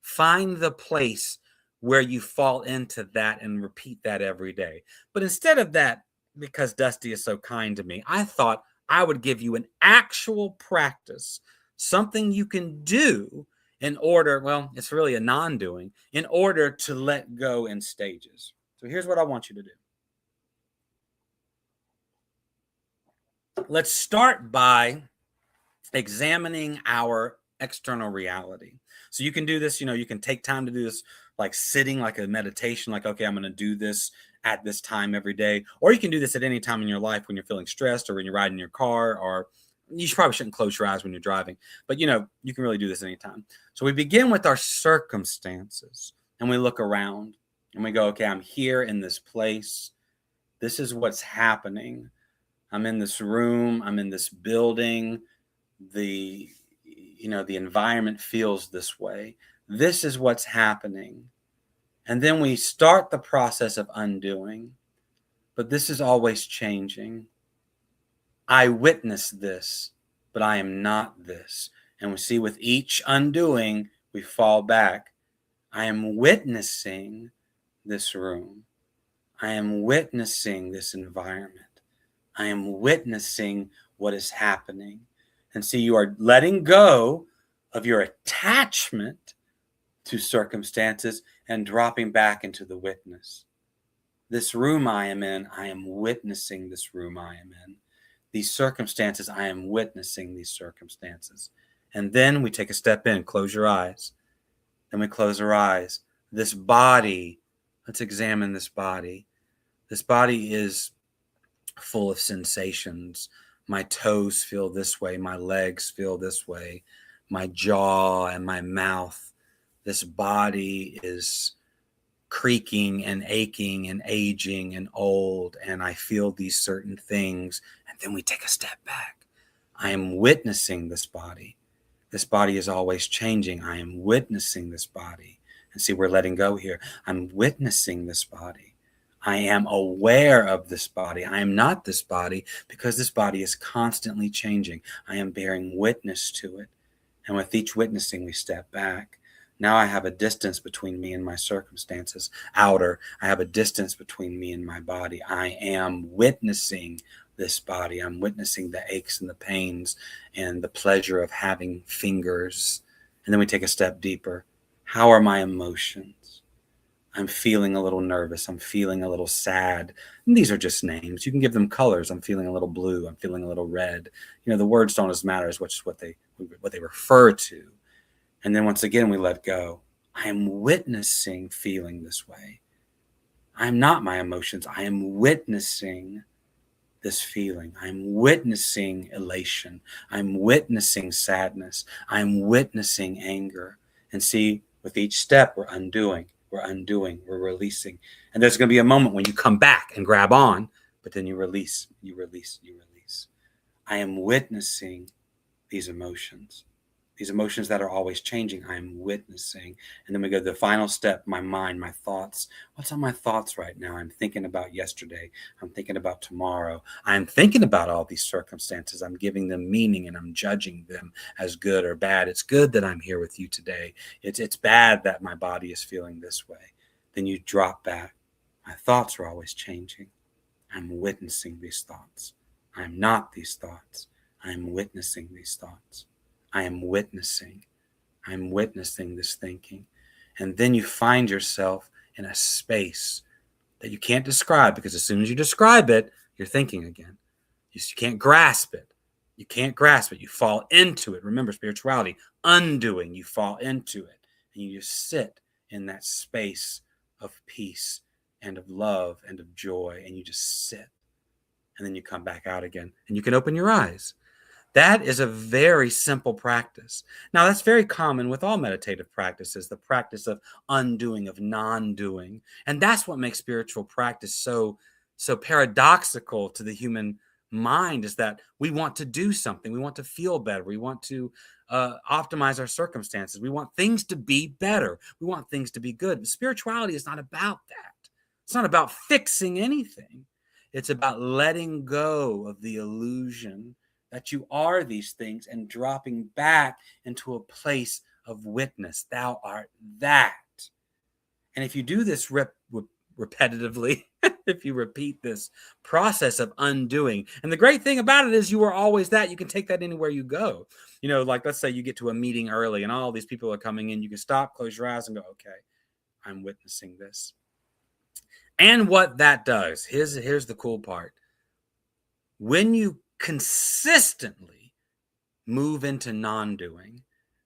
find the place where you fall into that and repeat that every day. But instead of that, because Dusty is so kind to me, I thought I would give you an actual practice, something you can do in order, well, it's really a non-doing, in order to let go in stages. So here's what I want you to do. Let's start by examining our external reality. So you can do this, you can take time to do this, like sitting, like a meditation, like, okay, I'm going to do this at this time every day. Or you can do this at any time in your life when you're feeling stressed, or when you're riding your car, or you probably shouldn't close your eyes when you're driving, but you can really do this anytime. So we begin with our circumstances, and we look around and we go, okay, I'm here in this place. This is what's happening. I'm in this room. I'm in this building. The environment feels this way. This is what's happening. And then we start the process of undoing, but this is always changing. I witness this, but I am not this. And we see with each undoing, we fall back. I am witnessing this room. I am witnessing this environment. I am witnessing what is happening. And see, you are letting go of your attachment to circumstances and dropping back into the witness. This room I am in, I am witnessing this room I am in. These circumstances, I am witnessing these circumstances. And then we take a step in, close your eyes. Then we close our eyes. This body, let's examine this body. This body is full of sensations. My toes feel this way. My legs feel this way. My jaw and my mouth. This body is creaking and aching and aging and old, and I feel these certain things. And then we take a step back. I am witnessing this body. This body is always changing. I am witnessing this body. And see, we're letting go here. I'm witnessing this body. I am aware of this body. I am not this body, because this body is constantly changing. I am bearing witness to it. And with each witnessing, we step back. Now I have a distance between me and my circumstances. Outer, I have a distance between me and my body. I am witnessing this body. I'm witnessing the aches and the pains and the pleasure of having fingers. And then we take a step deeper. How are my emotions? I'm feeling a little nervous. I'm feeling a little sad. And these are just names. You can give them colors. I'm feeling a little blue. I'm feeling a little red. The words don't as matter as much as what they refer to. And then once again, we let go. I am witnessing feeling this way. I am not my emotions. I am witnessing this feeling. I'm witnessing elation. I'm witnessing sadness. I'm witnessing anger. And see, With each step, we're undoing, we're releasing. And there's going to be a moment when you come back and grab on, but then you release, you release, you release. I am witnessing these emotions that are always changing. I am witnessing. And then we go to the final step, my mind, my thoughts. What's on my thoughts right now? I'm thinking about yesterday. I'm thinking about tomorrow. I'm thinking about all these circumstances. I'm giving them meaning and I'm judging them as good or bad. It's good that I'm here with you today. It's bad that my body is feeling this way. Then you drop back. My thoughts are always changing. I'm witnessing these thoughts. I'm not these thoughts. I'm witnessing these thoughts. I am witnessing. I'm witnessing this thinking. And then you find yourself in a space that you can't describe, because as soon as you describe it, you're thinking again. You can't grasp it. You can't grasp it. You fall into it. Remember, spirituality, undoing, you fall into it. And you just sit in that space of peace and of love and of joy. And you just sit. And then you come back out again. And you can open your eyes. That is a very simple practice. Now, that's very common with all meditative practices, the practice of undoing, of non-doing. And that's what makes spiritual practice so paradoxical to the human mind, is that we want to do something. We want to feel better. We want to optimize our circumstances. We want things to be better. We want things to be good. But spirituality is not about that. It's not about fixing anything. It's about letting go of the illusion that you are these things and dropping back into a place of witness. Thou art that. And if you do this repetitively, if you repeat this process of undoing, and the great thing about it is you are always that. You can take that anywhere you go. You know, like let's say you get to a meeting early and all these people are coming in. You can stop, close your eyes and go, okay, I'm witnessing this. And what that does, here's the cool part. When you consistently move into non-doing,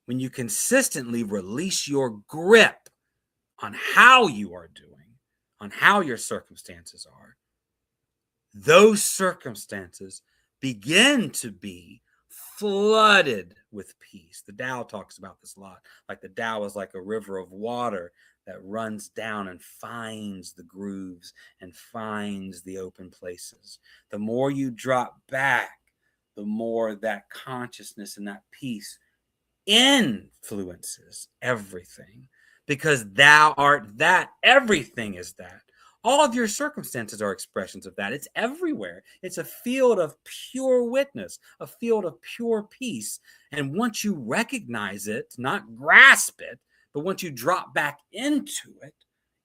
when you consistently release your grip on how you are doing, on how your circumstances are, those circumstances begin to be flooded with peace. The Tao talks about this a lot. Like the Tao is like a river of water that runs down and finds the grooves and finds the open places. The more you drop back, the more that consciousness and that peace influences everything, because thou art that. Everything is that. All of your circumstances are expressions of that. It's everywhere. It's a field of pure witness, a field of pure peace. And once you recognize it, not grasp it, but once you drop back into it,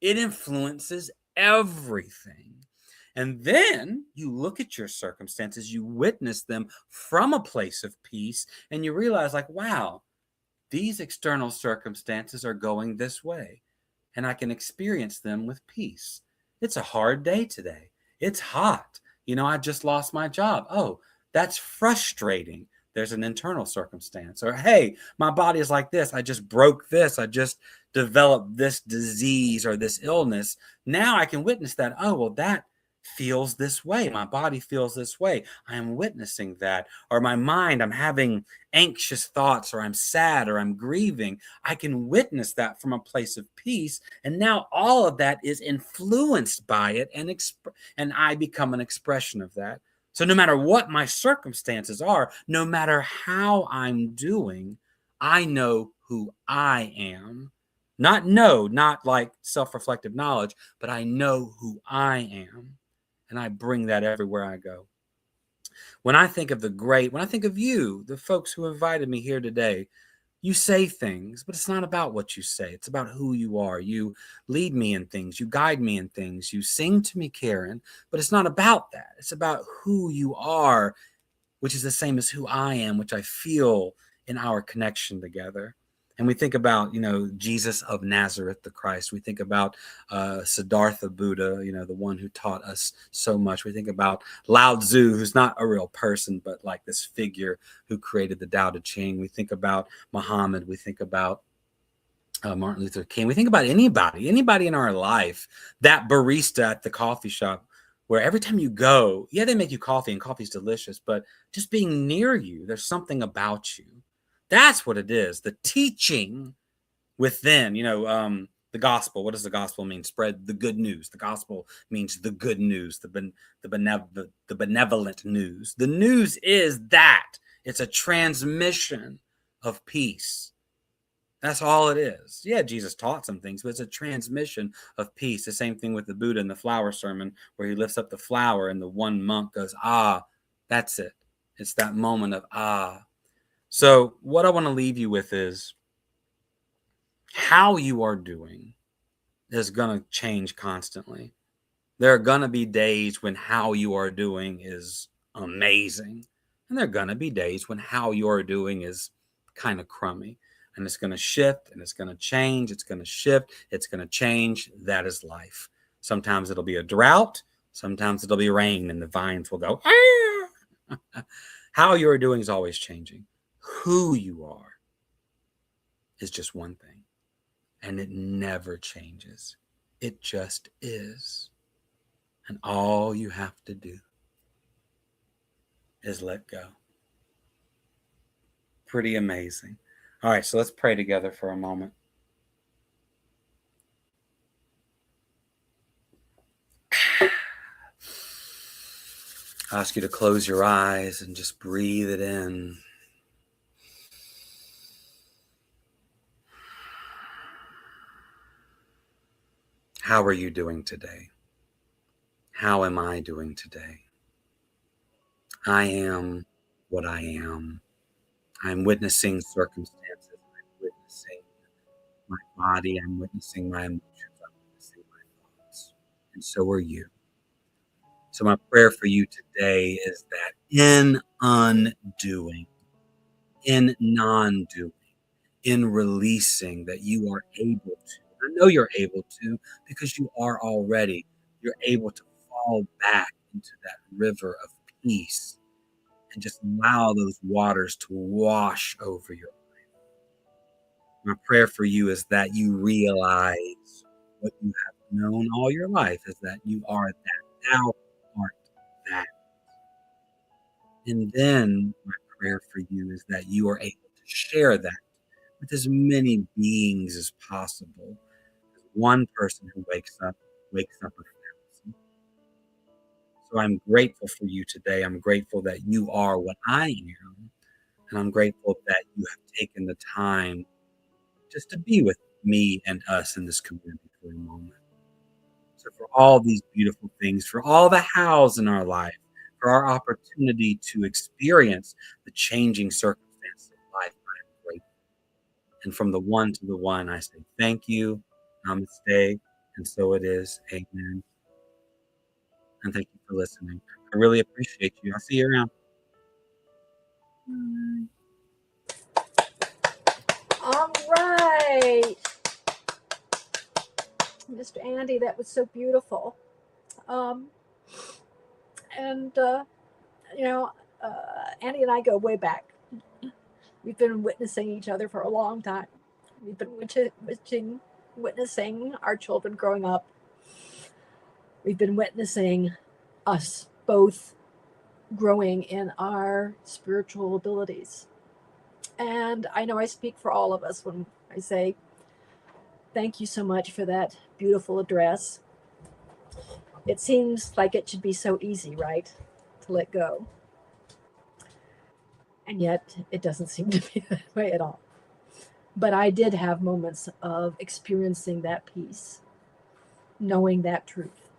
it influences everything. And then you look at your circumstances, you witness them from a place of peace, and you realize, like, wow, these external circumstances are going this way, and I can experience them with peace. It's a hard day today. It's hot. You know, I just lost my job. Oh, that's frustrating. There's an internal circumstance. Or, hey, my body is like this. I just broke this. I just developed this disease or this illness. Now I can witness that. Oh, well, that feels this way. My body feels this way. I am witnessing that. Or my mind, I'm having anxious thoughts, or I'm sad, or I'm grieving. I can witness that from a place of peace. And now all of that is influenced by it, and I become an expression of that. So no matter what my circumstances are, no matter how I'm doing, I know who I am. Not like self-reflective knowledge, but I know who I am. And I bring that everywhere I go. When I think of you, the folks who invited me here today, you say things, but it's not about what you say. It's about who you are. You lead me in things. You guide me in things. You sing to me, Karen, but it's not about that. It's about who you are, which is the same as who I am, which I feel in our connection together. And we think about, Jesus of Nazareth, the Christ. We think about Siddhartha Buddha, the one who taught us so much. We think about Lao Tzu, who's not a real person, but like this figure who created the Tao Te Ching. We think about Muhammad. We think about Martin Luther King. We think about anybody in our life, that barista at the coffee shop, where every time you go, yeah, they make you coffee and coffee's delicious, but just being near you, there's something about you. That's what it is. The teaching within. The gospel. What does the gospel mean? Spread the good news. The gospel means the good news, the benevolent news. The news is that it's a transmission of peace. That's all it is. Yeah, Jesus taught some things, but it's a transmission of peace. The same thing with the Buddha in the flower sermon, where he lifts up the flower and the one monk goes, ah, that's it. It's that moment of ah. So what I want to leave you with is how you are doing is going to change constantly. There are going to be days when how you are doing is amazing. And there are going to be days when how you are doing is kind of crummy. And it's going to shift and it's going to change. It's going to shift. It's going to change. That is life. Sometimes it'll be a drought. Sometimes it'll be rain and the vines will go. Ah! How you are doing is always changing. Who you are is just one thing. And it never changes. It just is. And all you have to do is let go. Pretty amazing. All right, so let's pray together for a moment. I ask you to close your eyes and just breathe it in. How are you doing today? How am I doing today? I am what I am. I'm witnessing circumstances. I'm witnessing my body. I'm witnessing my emotions. I'm witnessing my thoughts. And so are you. So my prayer for you today is that in undoing, in non-doing, in releasing, that you are able to. I know you're able to because you are already. You're able to fall back into that river of peace and just allow those waters to wash over your life. My prayer for you is that you realize what you have known all your life is that you are that. Thou art that. And then my prayer for you is that you are able to share that with as many beings as possible. One person who wakes up a thousand. So I'm grateful for you today. I'm grateful that you are what I am. And I'm grateful that you have taken the time just to be with me and us in this community for a moment. So for all these beautiful things, for all the hows in our life, for our opportunity to experience the changing circumstances of life, I am grateful. And from the one to the one, I say thank you, namaste, and so it is. Amen. And thank you for listening. I really appreciate you. I'll see you around. All right. Mr. Andy, that was so beautiful. Andy and I go way back. We've been witnessing each other for a long time. We've been witnessing our children growing up. We've been witnessing us both growing in our spiritual abilities. And I know I speak for all of us when I say thank you so much for that beautiful address. It seems like it should be so easy, right, to let go. And yet it doesn't seem to be that way at all. But I did have moments of experiencing that peace, knowing that truth.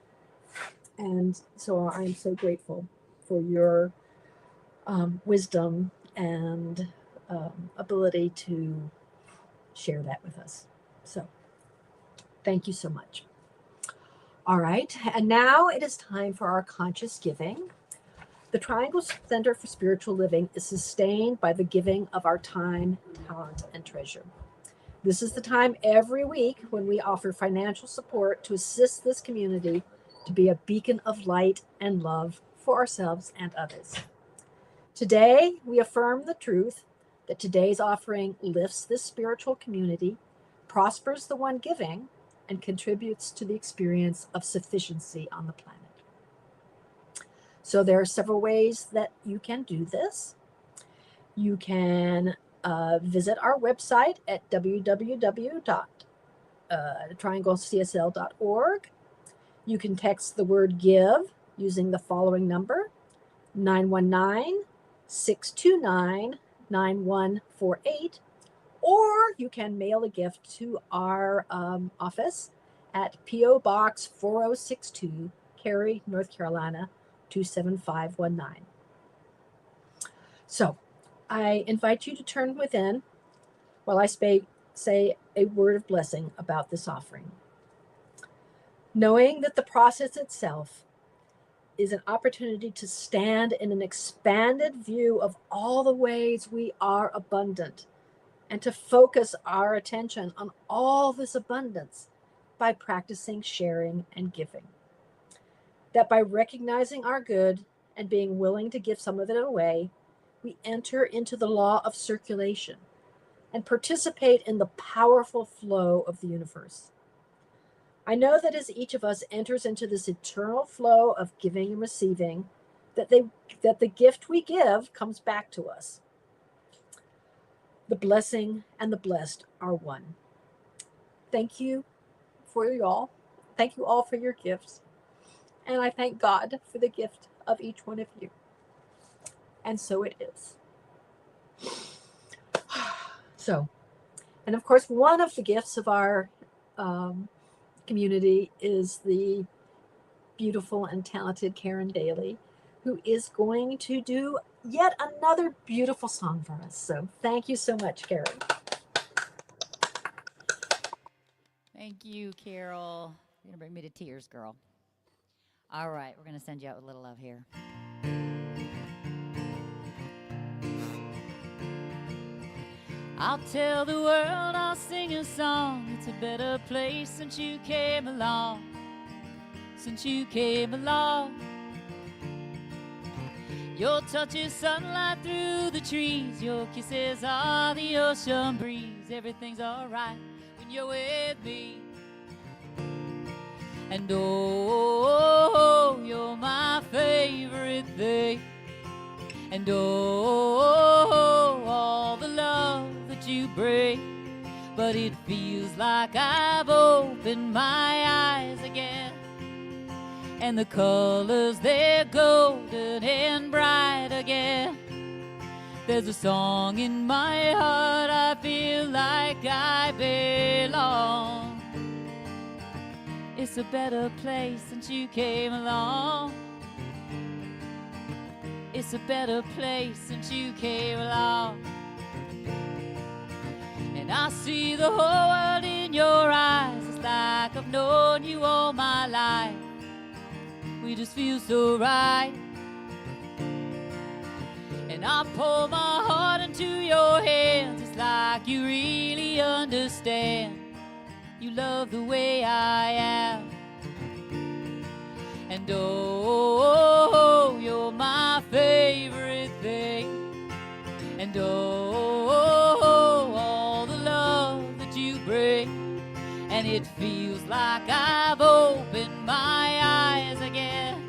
And so I'm so grateful for your wisdom and ability to share that with us. So thank you so much. All right, and now it is time for our conscious giving. The Triangle Center for Spiritual Living is sustained by the giving of our time, talent, and treasure. This is the time every week when we offer financial support to assist this community to be a beacon of light and love for ourselves and others. Today, we affirm the truth that today's offering lifts this spiritual community, prospers the one giving, and contributes to the experience of sufficiency on the planet. So there are several ways that you can do this. You can visit our website at www.trianglecsl.org. You can text the word give using the following number, 919-629-9148, or you can mail a gift to our office at PO Box 4062, Cary, North Carolina, 27519. So I invite you to turn within while I say a word of blessing about this offering. Knowing that the process itself is an opportunity to stand in an expanded view of all the ways we are abundant and to focus our attention on all this abundance by practicing sharing and giving. That by recognizing our good and being willing to give some of it away, we enter into the law of circulation and participate in the powerful flow of the universe. I know that as each of us enters into this eternal flow of giving and receiving, that the gift we give comes back to us. The blessing and the blessed are one. Thank you for you all. Thank you all for your gifts. And I thank God for the gift of each one of you. And so it is. So, and of course, one of the gifts of our community is the beautiful and talented Karen Daly, who is going to do yet another beautiful song for us. So thank you so much, Karen. Thank you, Carol. You're going to bring me to tears, girl. All right, we're going to send you out with a little love here. I'll tell the world, I'll sing a song. It's a better place since you came along. Since you came along. Your touch is sunlight through the trees. Your kisses are the ocean breeze. Everything's alright when you're with me. And oh, you're my favorite thing. And oh, all the love that you bring. But it feels like I've opened my eyes again. And the colors, they're golden and bright again. There's a song in my heart, I feel like I belong. It's a better place since you came along. It's a better place since you came along. And I see the whole world in your eyes. It's like I've known you all my life. We just feel so right. And I pour my heart into your hands. It's like you really understand. You love the way I am. And oh, you're my favorite thing. And oh, all the love that you bring. And it feels like I've opened my eyes again.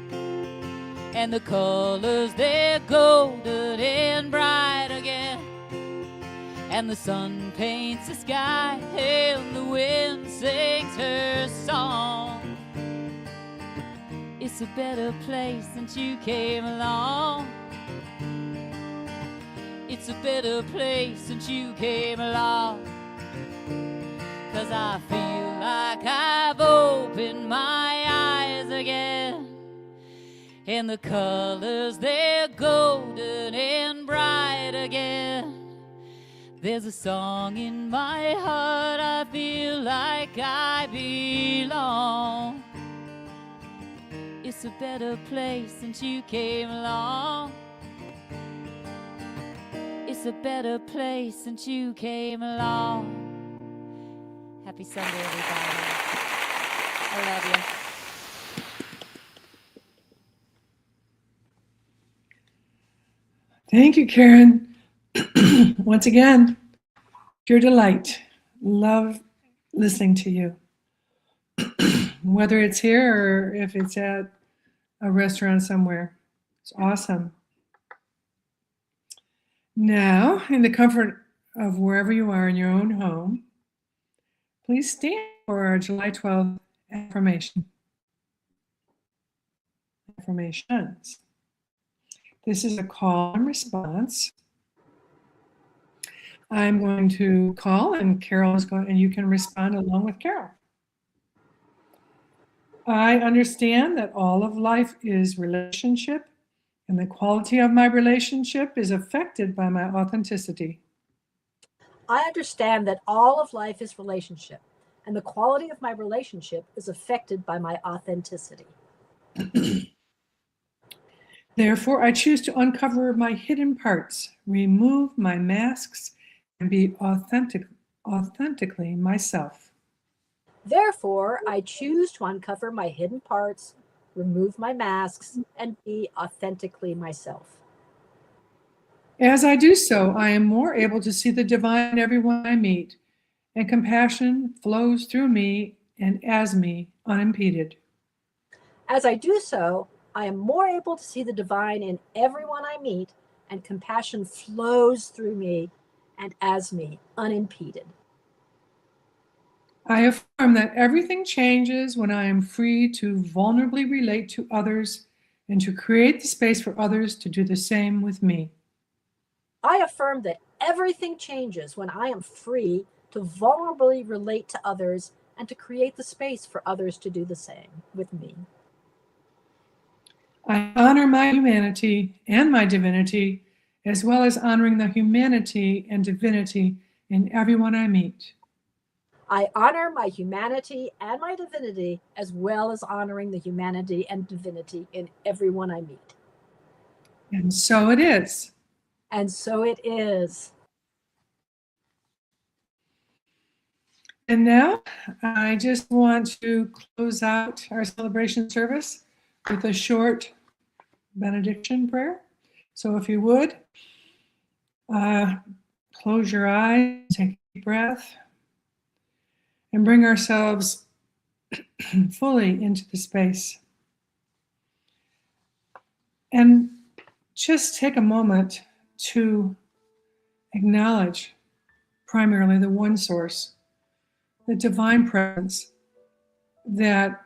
And the colors, they're golden and bright again. And the sun paints the sky and the wind sings her song. It's a better place since you came along. It's a better place since you came along. 'Cause I feel like I've opened my eyes again. And the colors, they're golden and bright again. There's a song in my heart, I feel like I belong. It's a better place since you came along. It's a better place since you came along. Happy Sunday, everybody. I love you. Thank you, Karen. Once again, pure delight. Love listening to you. Whether it's here or if it's at a restaurant somewhere. It's awesome. Now, in the comfort of wherever you are in your own home, please stand for our July 12th affirmation. Affirmations. This is a call and response. I'm going to call, and Carol is going, and you can respond along with Carol. I understand that all of life is relationship, and the quality of my relationship is affected by my authenticity. I understand that all of life is relationship, and the quality of my relationship is affected by my authenticity. Therefore, I choose to uncover my hidden parts, remove my masks, and be authentically myself. Therefore, I choose to uncover my hidden parts, remove my masks, and be authentically myself. As I do so, I am more able to see the divine in everyone I meet, and compassion flows through me and as me unimpeded. As I do so, I am more able to see the divine in everyone I meet, and compassion flows through me and as me unimpeded. I affirm that everything changes when I am free to vulnerably relate to others and to create the space for others to do the same with me. I affirm that everything changes when I am free to vulnerably relate to others and to create the space for others to do the same with me. I honor my humanity and my divinity, as well as honoring the humanity and divinity in everyone I meet. I honor my humanity and my divinity, as well as honoring the humanity and divinity in everyone I meet. And so it is. And so it is. And now I just want to close out our celebration service with a short benediction prayer. So if you would, close your eyes, take a deep breath, and bring ourselves fully into the space. And just take a moment to acknowledge primarily the one source, the divine presence that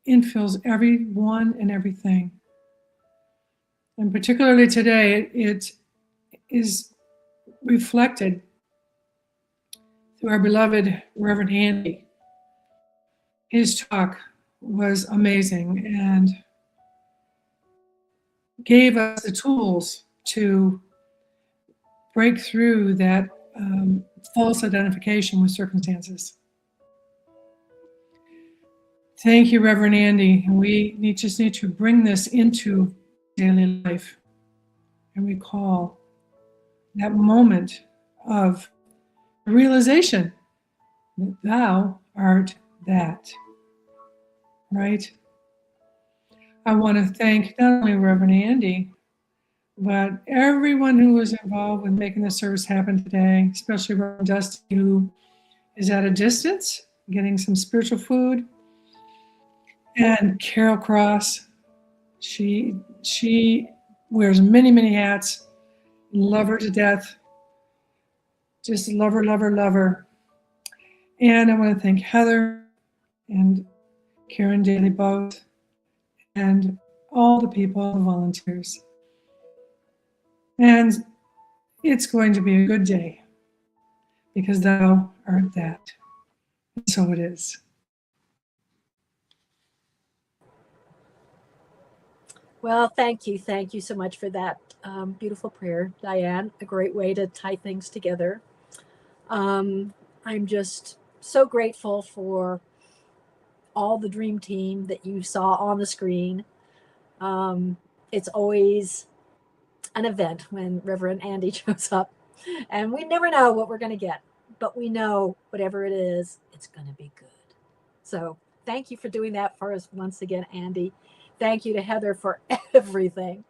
infills everyone and everything. And particularly today, it is reflected through our beloved Reverend Andy. His talk was amazing and gave us the tools to break through that false identification with circumstances. Thank you, Reverend Andy. We just need to bring this into daily life and recall that moment of realization that thou art that, right? I want to thank not only Reverend Andy, but everyone who was involved with making the service happen today, especially Reverend Dusty, who is at a distance, getting some spiritual food, and Carol Cross. She wears many, many hats. Love her to death. Just love her, love her, love her. And I want to thank Heather and Karen Daly both, and all the people, the volunteers. And it's going to be a good day because thou art that. And so it is. Well, thank you. Thank you so much for that beautiful prayer, Diane. A great way to tie things together. I'm just so grateful for all the dream team that you saw on the screen. It's always an event when Reverend Andy shows up, and we never know what we're going to get, but we know whatever it is, it's going to be good. So thank you for doing that for us once again, Andy. Thank you to Heather for everything.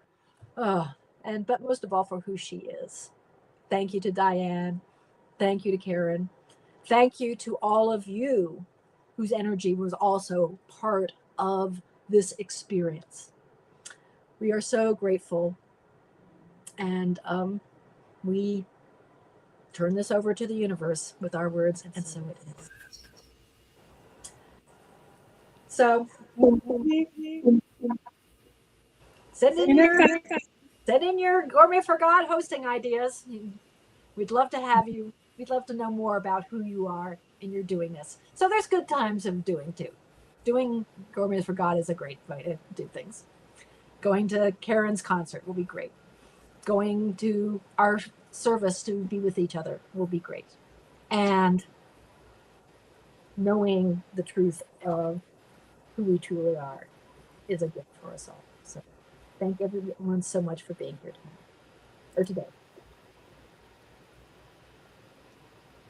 But most of all for who she is. Thank you to Diane. Thank you to Karen. Thank you to all of you whose energy was also part of this experience. We are so grateful. And we turn this over to the universe with our words, and so it is. So send in your Gourmet for God hosting ideas. We'd love to have you. We'd love to know more about who you are and you're doing this. So there's good times of doing too. Doing Gourmet for God is a great way to do things. Going to Karen's concert will be great. Going to our service to be with each other will be great. And knowing the truth of who we truly are is a gift for us all. So thank everyone so much for being here tonight or today.